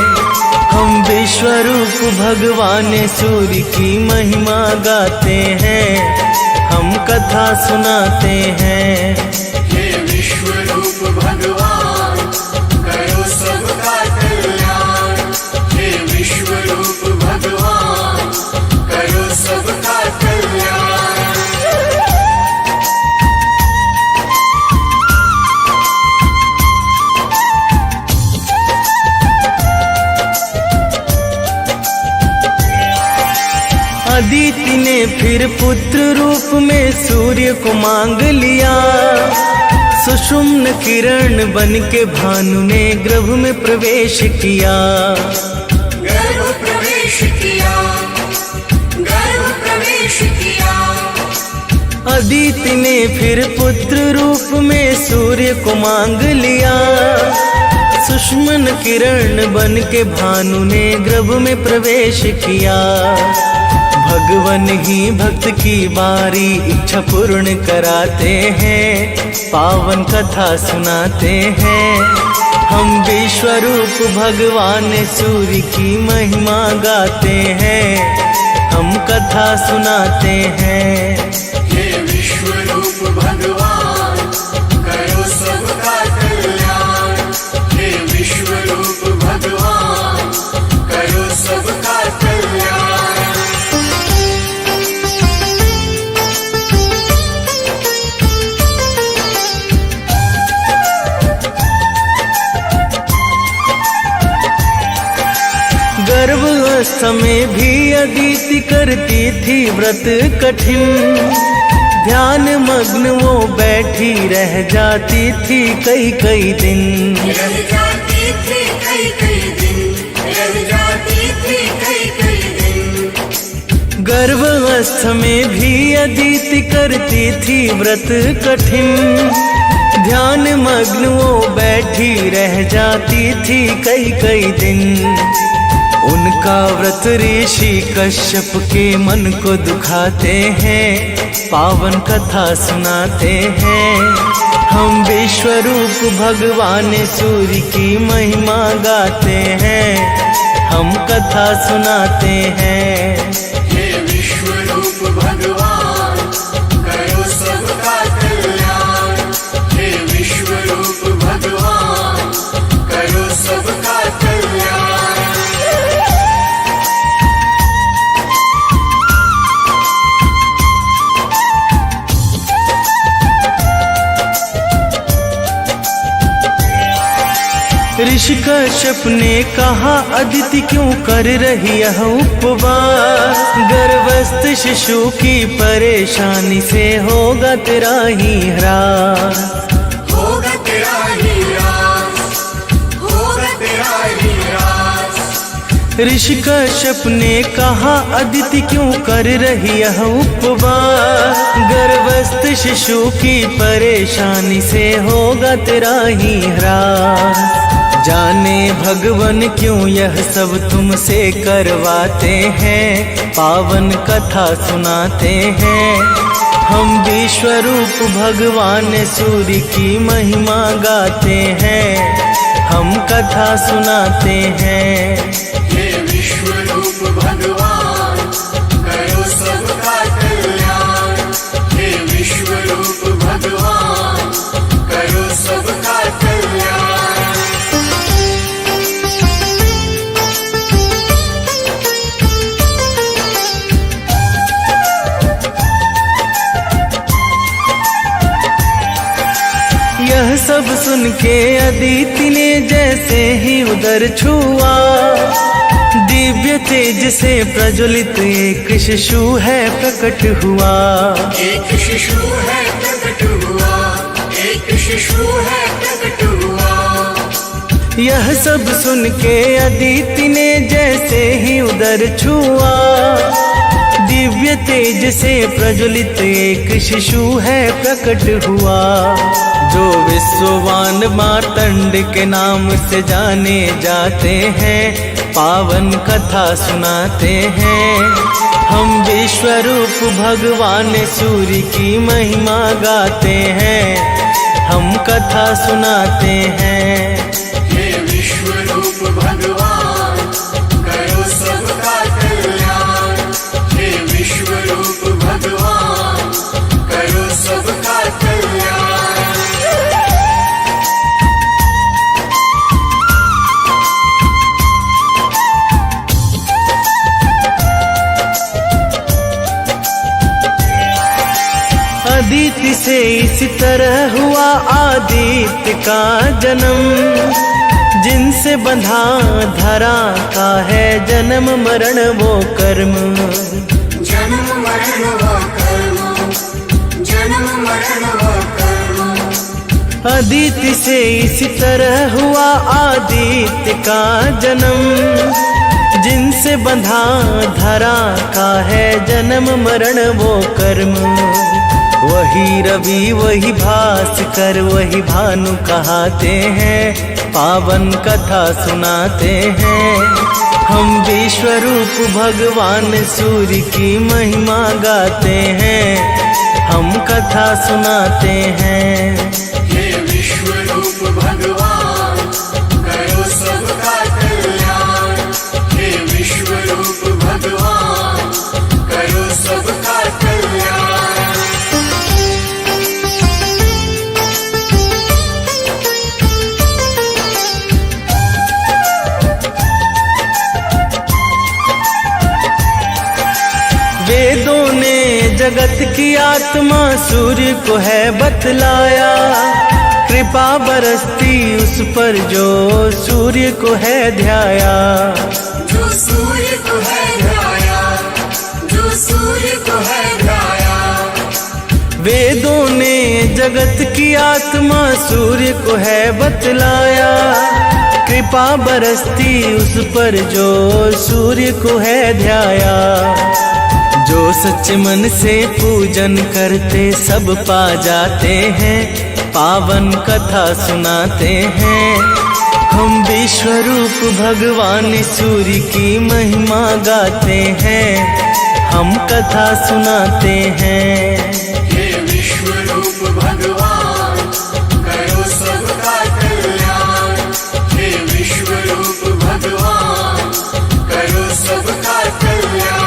हम विश्व रूप भगवान सूर्य की महिमा गाते हैं, हम कथा सुनाते हैं। हे विश्व रूप भगवान करो सबका कल्याण। हे विश्व रूप भगवान करो सबका कल्याण। अदिति ने फिर पुत्र रूप में सूर्य को मांग लिया। सुषुम्न किरण बन के भानु ने गर्भ में प्रवेश किया। गर्भ प्रवेश किया, गर्भ प्रवेश किया। अदिति ने फिर पुत्र रूप में सूर्य को मांग लिया। सुषुम्न किरण बन के भानु ने गर्भ में प्रवेश किया। भगवान ही भक्त की बारी इच्छा पूर्ण कराते हैं, पावन कथा सुनाते हैं। हम विश्व रूप भगवान सूर्य की महिमा गाते हैं, हम कथा सुनाते हैं। हे विश्व रूप भगवान करो सबका कल्याण। हे विश्व रूप भगवान करो सबका कल्याण। गर्भावस्था में भी अदिति करती थी व्रत कठिन। ध्यान मग्न वो बैठी रह जाती थी कई कई दिन। रह जाती थी कई कई दिन, रह जाती थी कई कई दिन। गर्भावस्था में भी अदिति करती थी व्रत कठिन। ध्यान मग्न वो बैठी रह जाती थी कई कई दिन। उनका व्रत ऋषि कश्यप के मन को दुखाते हैं, पावन कथा सुनाते हैं। हम विश्वरूप भगवान सूर्य की महिमा गाते हैं, हम कथा सुनाते हैं। हे विश्वरूप भगवान करो सबका कल्याण, हे विश्वरूप भगवान करो सबका कल्याण। ऋषि कश्यप ने कहा, अदिति क्यों कर रही यह उपवास? गर्भस्थ शिशु की परेशानी से होगा तेरा ही ह्रास, होगा तेरा ही ह्रास, होगा तेरा ही ह्रास। ऋषि कश्यप ने कहा, अदिति क्यों कर रही यह उपवास? गर्भस्थ शिशु की परेशानी से होगा तेरा ही ह्रास। जाने भगवन क्यों यह सब तुमसे करवाते हैं, पावन कथा सुनाते हैं। हम विश्वरूप भगवान सूर्य की महिमा गाते हैं, हम कथा सुनाते हैं। हे विश्वरूप भगवान करो सबका कल्याण, हे विश्वरूप भगवान करो सबका कल्याण। यह सब सुन के अदिति ने जैसे ही उदर छुआ, दिव्य तेज से प्रज्वलित एक शिशु है प्रकट हुआ। एक शिशु है प्रकट हुआ, एक शिशु है प्रकट हुआ। यह सब सुन के अदिति ने जैसे ही उदर छुआ, दिव्य तेज से प्रज्वलित एक शिशु है प्रकट हुआ। जो विश्ववान मार्तंड के नाम से जाने जाते हैं, पावन कथा सुनाते हैं। हम विश्वरूप भगवान सूर्य की महिमा गाते हैं, हम कथा सुनाते हैं। हे विश्वरूप भगवान करो सबका कल्याण, हे विश्वरूप भगवान करो सबका कल्याण। अदिति से इसी तरह हुआ आदित्य का जन्म, जिनसे बंधा धरा का है जन्म मरण वो कर्म। जन्म मरण वो कर्म, जन्म मरण वो कर्म। अदिति से इसी तरह हुआ आदित्य का जन्म, जिनसे बंधा धरा का है जन्म मरण वो कर्म। वही रवि वही भास्कर वही भानु कहाते हैं, पावन कथा सुनाते हैं। हम विश्वरूप भगवान सूर्य की महिमा गाते हैं, हम कथा सुनाते हैं। हे विश्वरूप भगवान करो सबका कल्याण, हे विश्वरूप भगवान करो सबका कल्याण। वेदों ने जगत की आत्मा सूर्य को है बतलाया, कृपा बरसती उस पर जो सूर्य को है ध्याया। जो सूर्य को है ध्याया, जो सूर्य को है ध्याया। वेदों ने जगत की आत्मा सूर्य को है बतलाया, कृपा बरसती उस पर जो सूर्य को है ध्याया। जो सच्चे मन से पूजन करते सब पा जाते हैं, पावन कथा सुनाते हैं। हम विश्वरूप भगवान सूर्य की महिमा गाते हैं, हम कथा सुनाते हैं। हे विश्वरूप भगवान करो सबका कल्याण। हे विश्वरूप भगवान करो सबका कल्याण।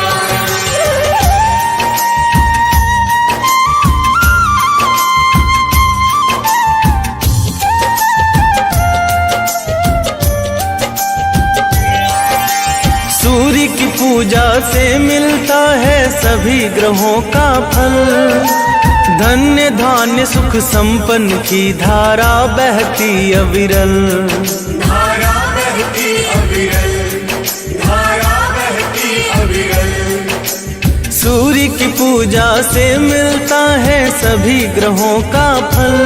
सूर्य की पूजा से मिलता है सभी ग्रहों का फल। धन्य धान्य सुख संपन्न की धारा बहती अविरल। धारा बहती अविरल, धारा बहती अविरल। सूर्य की पूजा से मिलता है सभी ग्रहों का फल।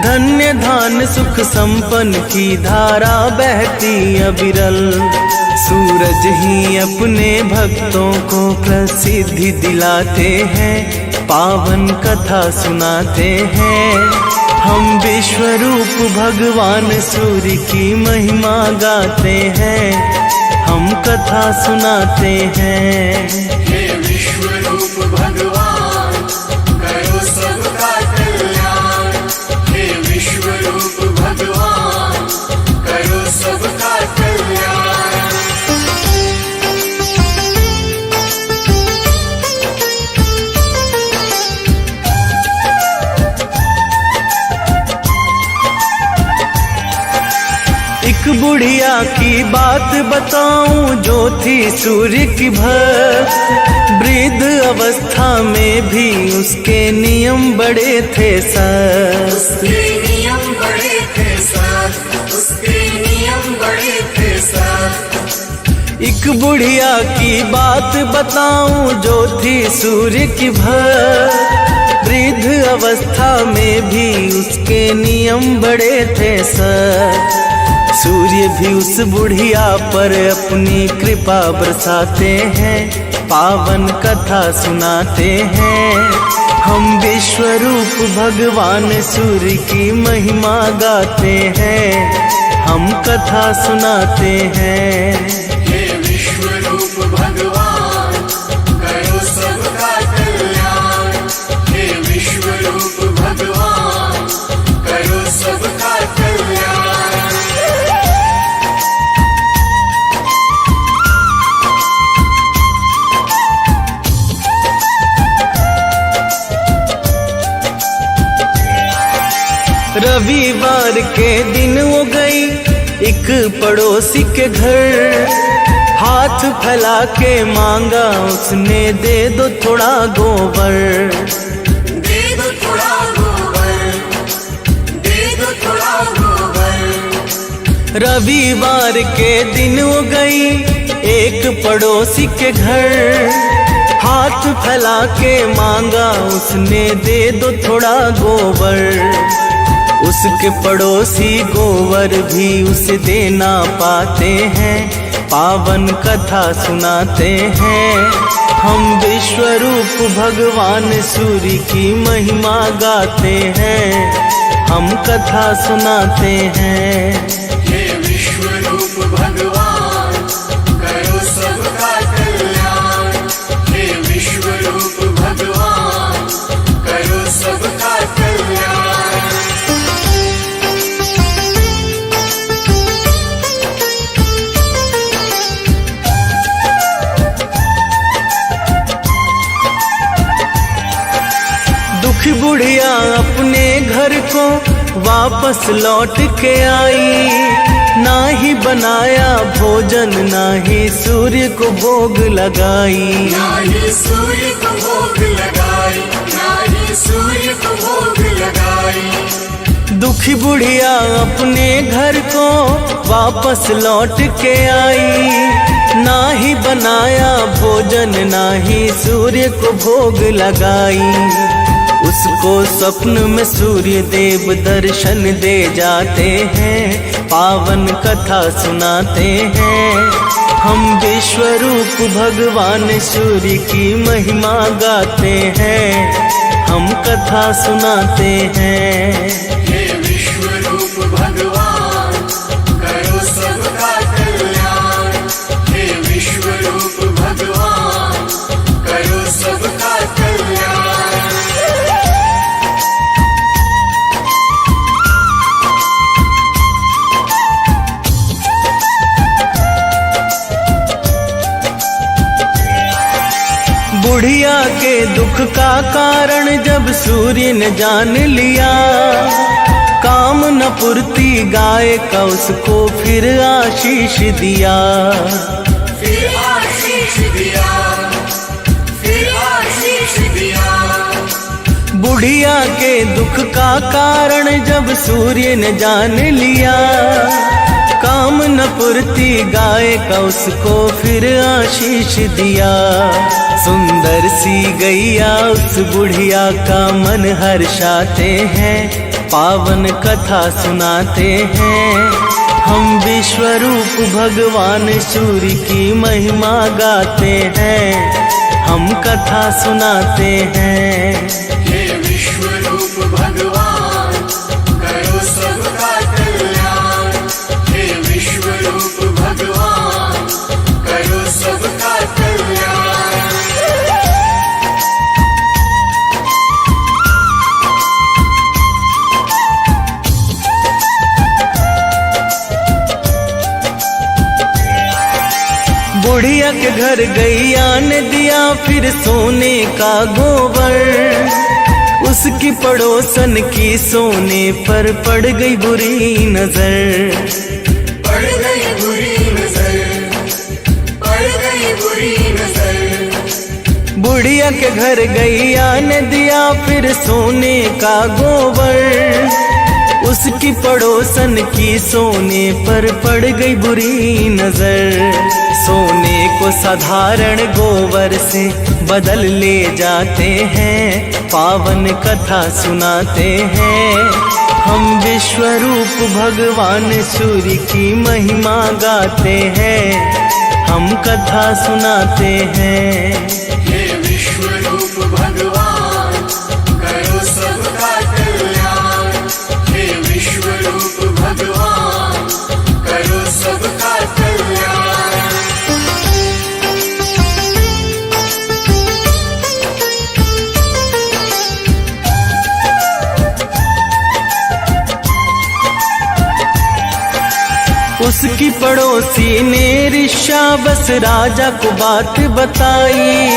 धन्य धान्य सुख संपन्न की धारा बहती अविरल। सूरज ही अपने भक्तों को प्रसिद्धि दिलाते हैं, पावन कथा सुनाते हैं। हम विश्वरूप भगवान सूर्य की महिमा गाते हैं, हम कथा सुनाते हैं। हे विश्वरूप भगवान करो सबका कल्याण। हे विश्वरूप भगवान करो सबका कल्याण। एक बुढ़िया की बात बताऊं जो थी सूर्य की भक्त। वृद्ध अवस्था में भी उसके नियम बड़े थे सख्त। उसके नियम बड़े थे सख्त, उसके नियम बड़े थे सख्त। एक बुढ़िया की बात बताऊं जो थी सूर्य की भक्त। वृद्ध अवस्था में भी उसके नियम बड़े थे सख्त। सूर्य भी उस बुढ़िया पर अपनी कृपा बरसाते हैं, पावन कथा सुनाते हैं। हम विश्वरूप भगवान सूर्य की महिमा गाते हैं, हम कथा सुनाते हैं। हे विश्वरूप भगवान करो सबका कल्याण। हे विश्वरूप भगवान करो सबका कल्याण। रविवार के दिन वो गई एक पड़ोसी के घर। हाथ फैला के मांगा उसने, दे दो थोड़ा गोबर। दे दो थोड़ा गोबर, दे दो थोड़ा गोबर। रविवार के दिन वो गई एक पड़ोसी के घर। हाथ फैला के मांगा उसने, दे दो थोड़ा गोबर। उसके पड़ोसी गोबर भी उसे देना पाते हैं, पावन कथा सुनाते हैं। हम विश्वरूप भगवान सूर्य की महिमा गाते हैं, हम कथा सुनाते हैं। हे विश्वरूप भगवान करो सबका कल्याण। हे विश्वरूप भगवान करो सबका कल्याण। दुखी बुढ़िया अपने घर को वापस लौट के आई। ना ही बनाया भोजन, ना ही सूर्य को भोग लगाई। ना ही सूर्य को भोग लगाई, ना ही सूर्य को भोग लगाई। दुखी बुढ़िया अपने घर को वापस लौट के आई। ना ही बनाया भोजन, ना ही सूर्य को भोग लगाई। उसको स्वप्न में सूर्य देव दर्शन दे जाते हैं, पावन कथा सुनाते हैं। हम विश्वरूप भगवान सूर्य की महिमा गाते हैं, हम कथा सुनाते हैं। हे विश्वरूप भगवान बुढ़िया के दुख का कारण जब सूर्य ने जान लिया, काम न पूर्ति गाय का उसको फिर आशीष दिया। फिर आशीष दिया, फिर आशीष दिया। बुढ़िया के दुख का कारण जब सूर्य ने जान लिया, काम न पूर्ति गाय का उसको फिर आशीष दिया। सुंदर सी गैया उस बुढ़िया का मन हर्षाते हैं, पावन कथा सुनाते हैं। हम विश्वरूप भगवान सूर्य की महिमा गाते हैं, हम कथा सुनाते हैं। हे विश्वरूप भगवान करो सबका कल्याण, हे विश्वरूप भगवान करो सबका कल्याण। बुढ़िया के घर गैया ने दिया फिर सोने का गोबर, उसकी पड़ोसन की सोने पर पड़ गई बुरी नजर। पड़ गई बुरी नजर, पड़ गई बुरी नजर। बुढ़िया के घर गैया ने दिया फिर सोने का गोबर, उसकी पड़ोसन की सोने पर पड़ गई बुरी नजर। सोने को साधारण गोबर से बदल ले जाते हैं, पावन कथा सुनाते हैं। हम विश्वरूप भगवान सूर्य की महिमा गाते हैं, हम कथा सुनाते हैं। हे विश्वरूप भगवान करो सबका कल्याण, हे विश्वरूप भगवान करो सबका कल्याण। उसकी पड़ोसी ने ऋषावस राजा को बात बताई,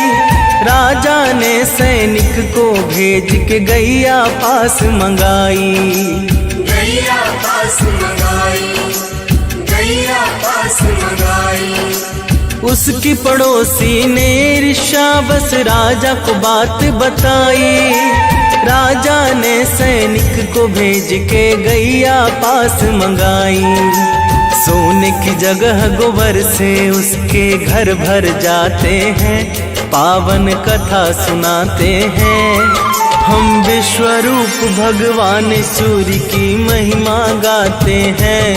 राजा ने सैनिक को भेज के गैया पास मंगाई। गैया पास मंगाई, गैया पास मंगाई। उसकी पड़ोसी ने ऋषावस राजा को बात बताई, राजा ने सैनिक को भेज के गैया पास मंगाई। सोने की जगह गोबर से उसके घर भर जाते हैं, पावन कथा सुनाते हैं। हम विश्वरूप भगवान सूर्य की महिमा गाते हैं,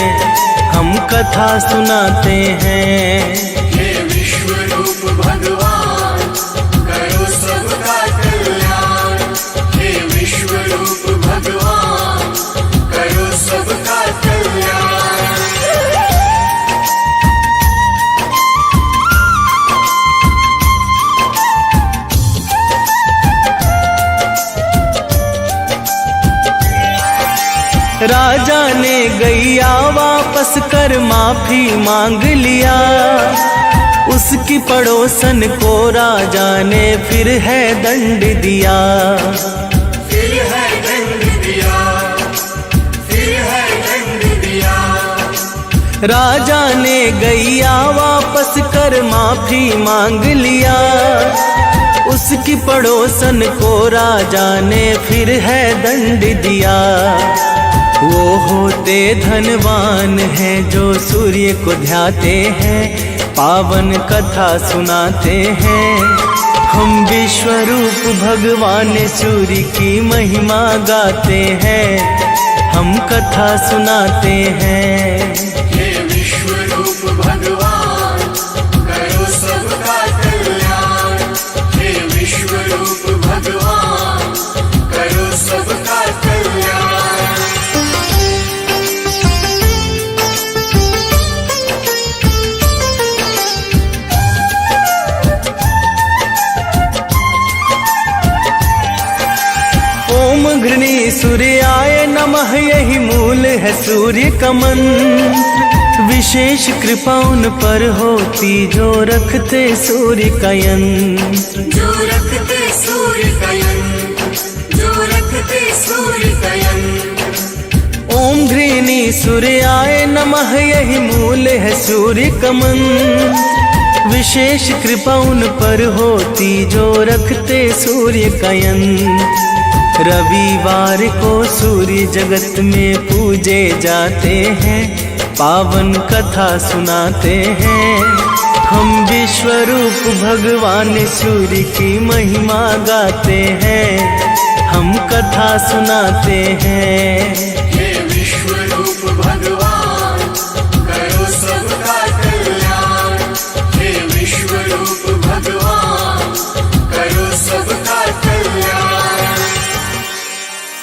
हम कथा सुनाते हैं। हे विश्वरूप भगवान करो सबका कल्याण, हे विश्वरूप भगवान करो सबका कल्याण। राजा ने गैया वापस कर माफी मांग लिया, उसकी पड़ोसन को राजा ने फिर है दंड दिया। फिर है दंड दिया, फिर है दंड दिया। राजा ने गैया वापस कर माफी मांग लिया, उसकी पड़ोसन को राजा ने फिर है दंड दिया। वो होते धनवान हैं जो सूर्य को ध्याते हैं, पावन कथा सुनाते हैं। हम विश्वरूप भगवान सूर्य की महिमा गाते हैं, हम कथा सुनाते हैं। हे विश्वरूप भगवान करो सबका कल्याण, हे विश्वरूप भगवान करो सबका कल्याण। घृणी सूर्याय नमः यही मूल है सूर्य का मंत्र, विशेष कृपा उन पर होती जो रखते सूर्य का यंत्र। जो रखते सूर्य कयन, जो रखते सूर्य कयन। ओम घृणी सूर्याय नमः, यही मूल है सूर्य कमन। विशेष कृपा उन पर होती जो रखते सूर्य कयन। रविवार को सूर्य जगत में पूजे जाते हैं, पावन कथा सुनाते हैं। हम विश्वरूप भगवान सूर्य की महिमा गाते हैं, हम कथा सुनाते हैं। हे विश्व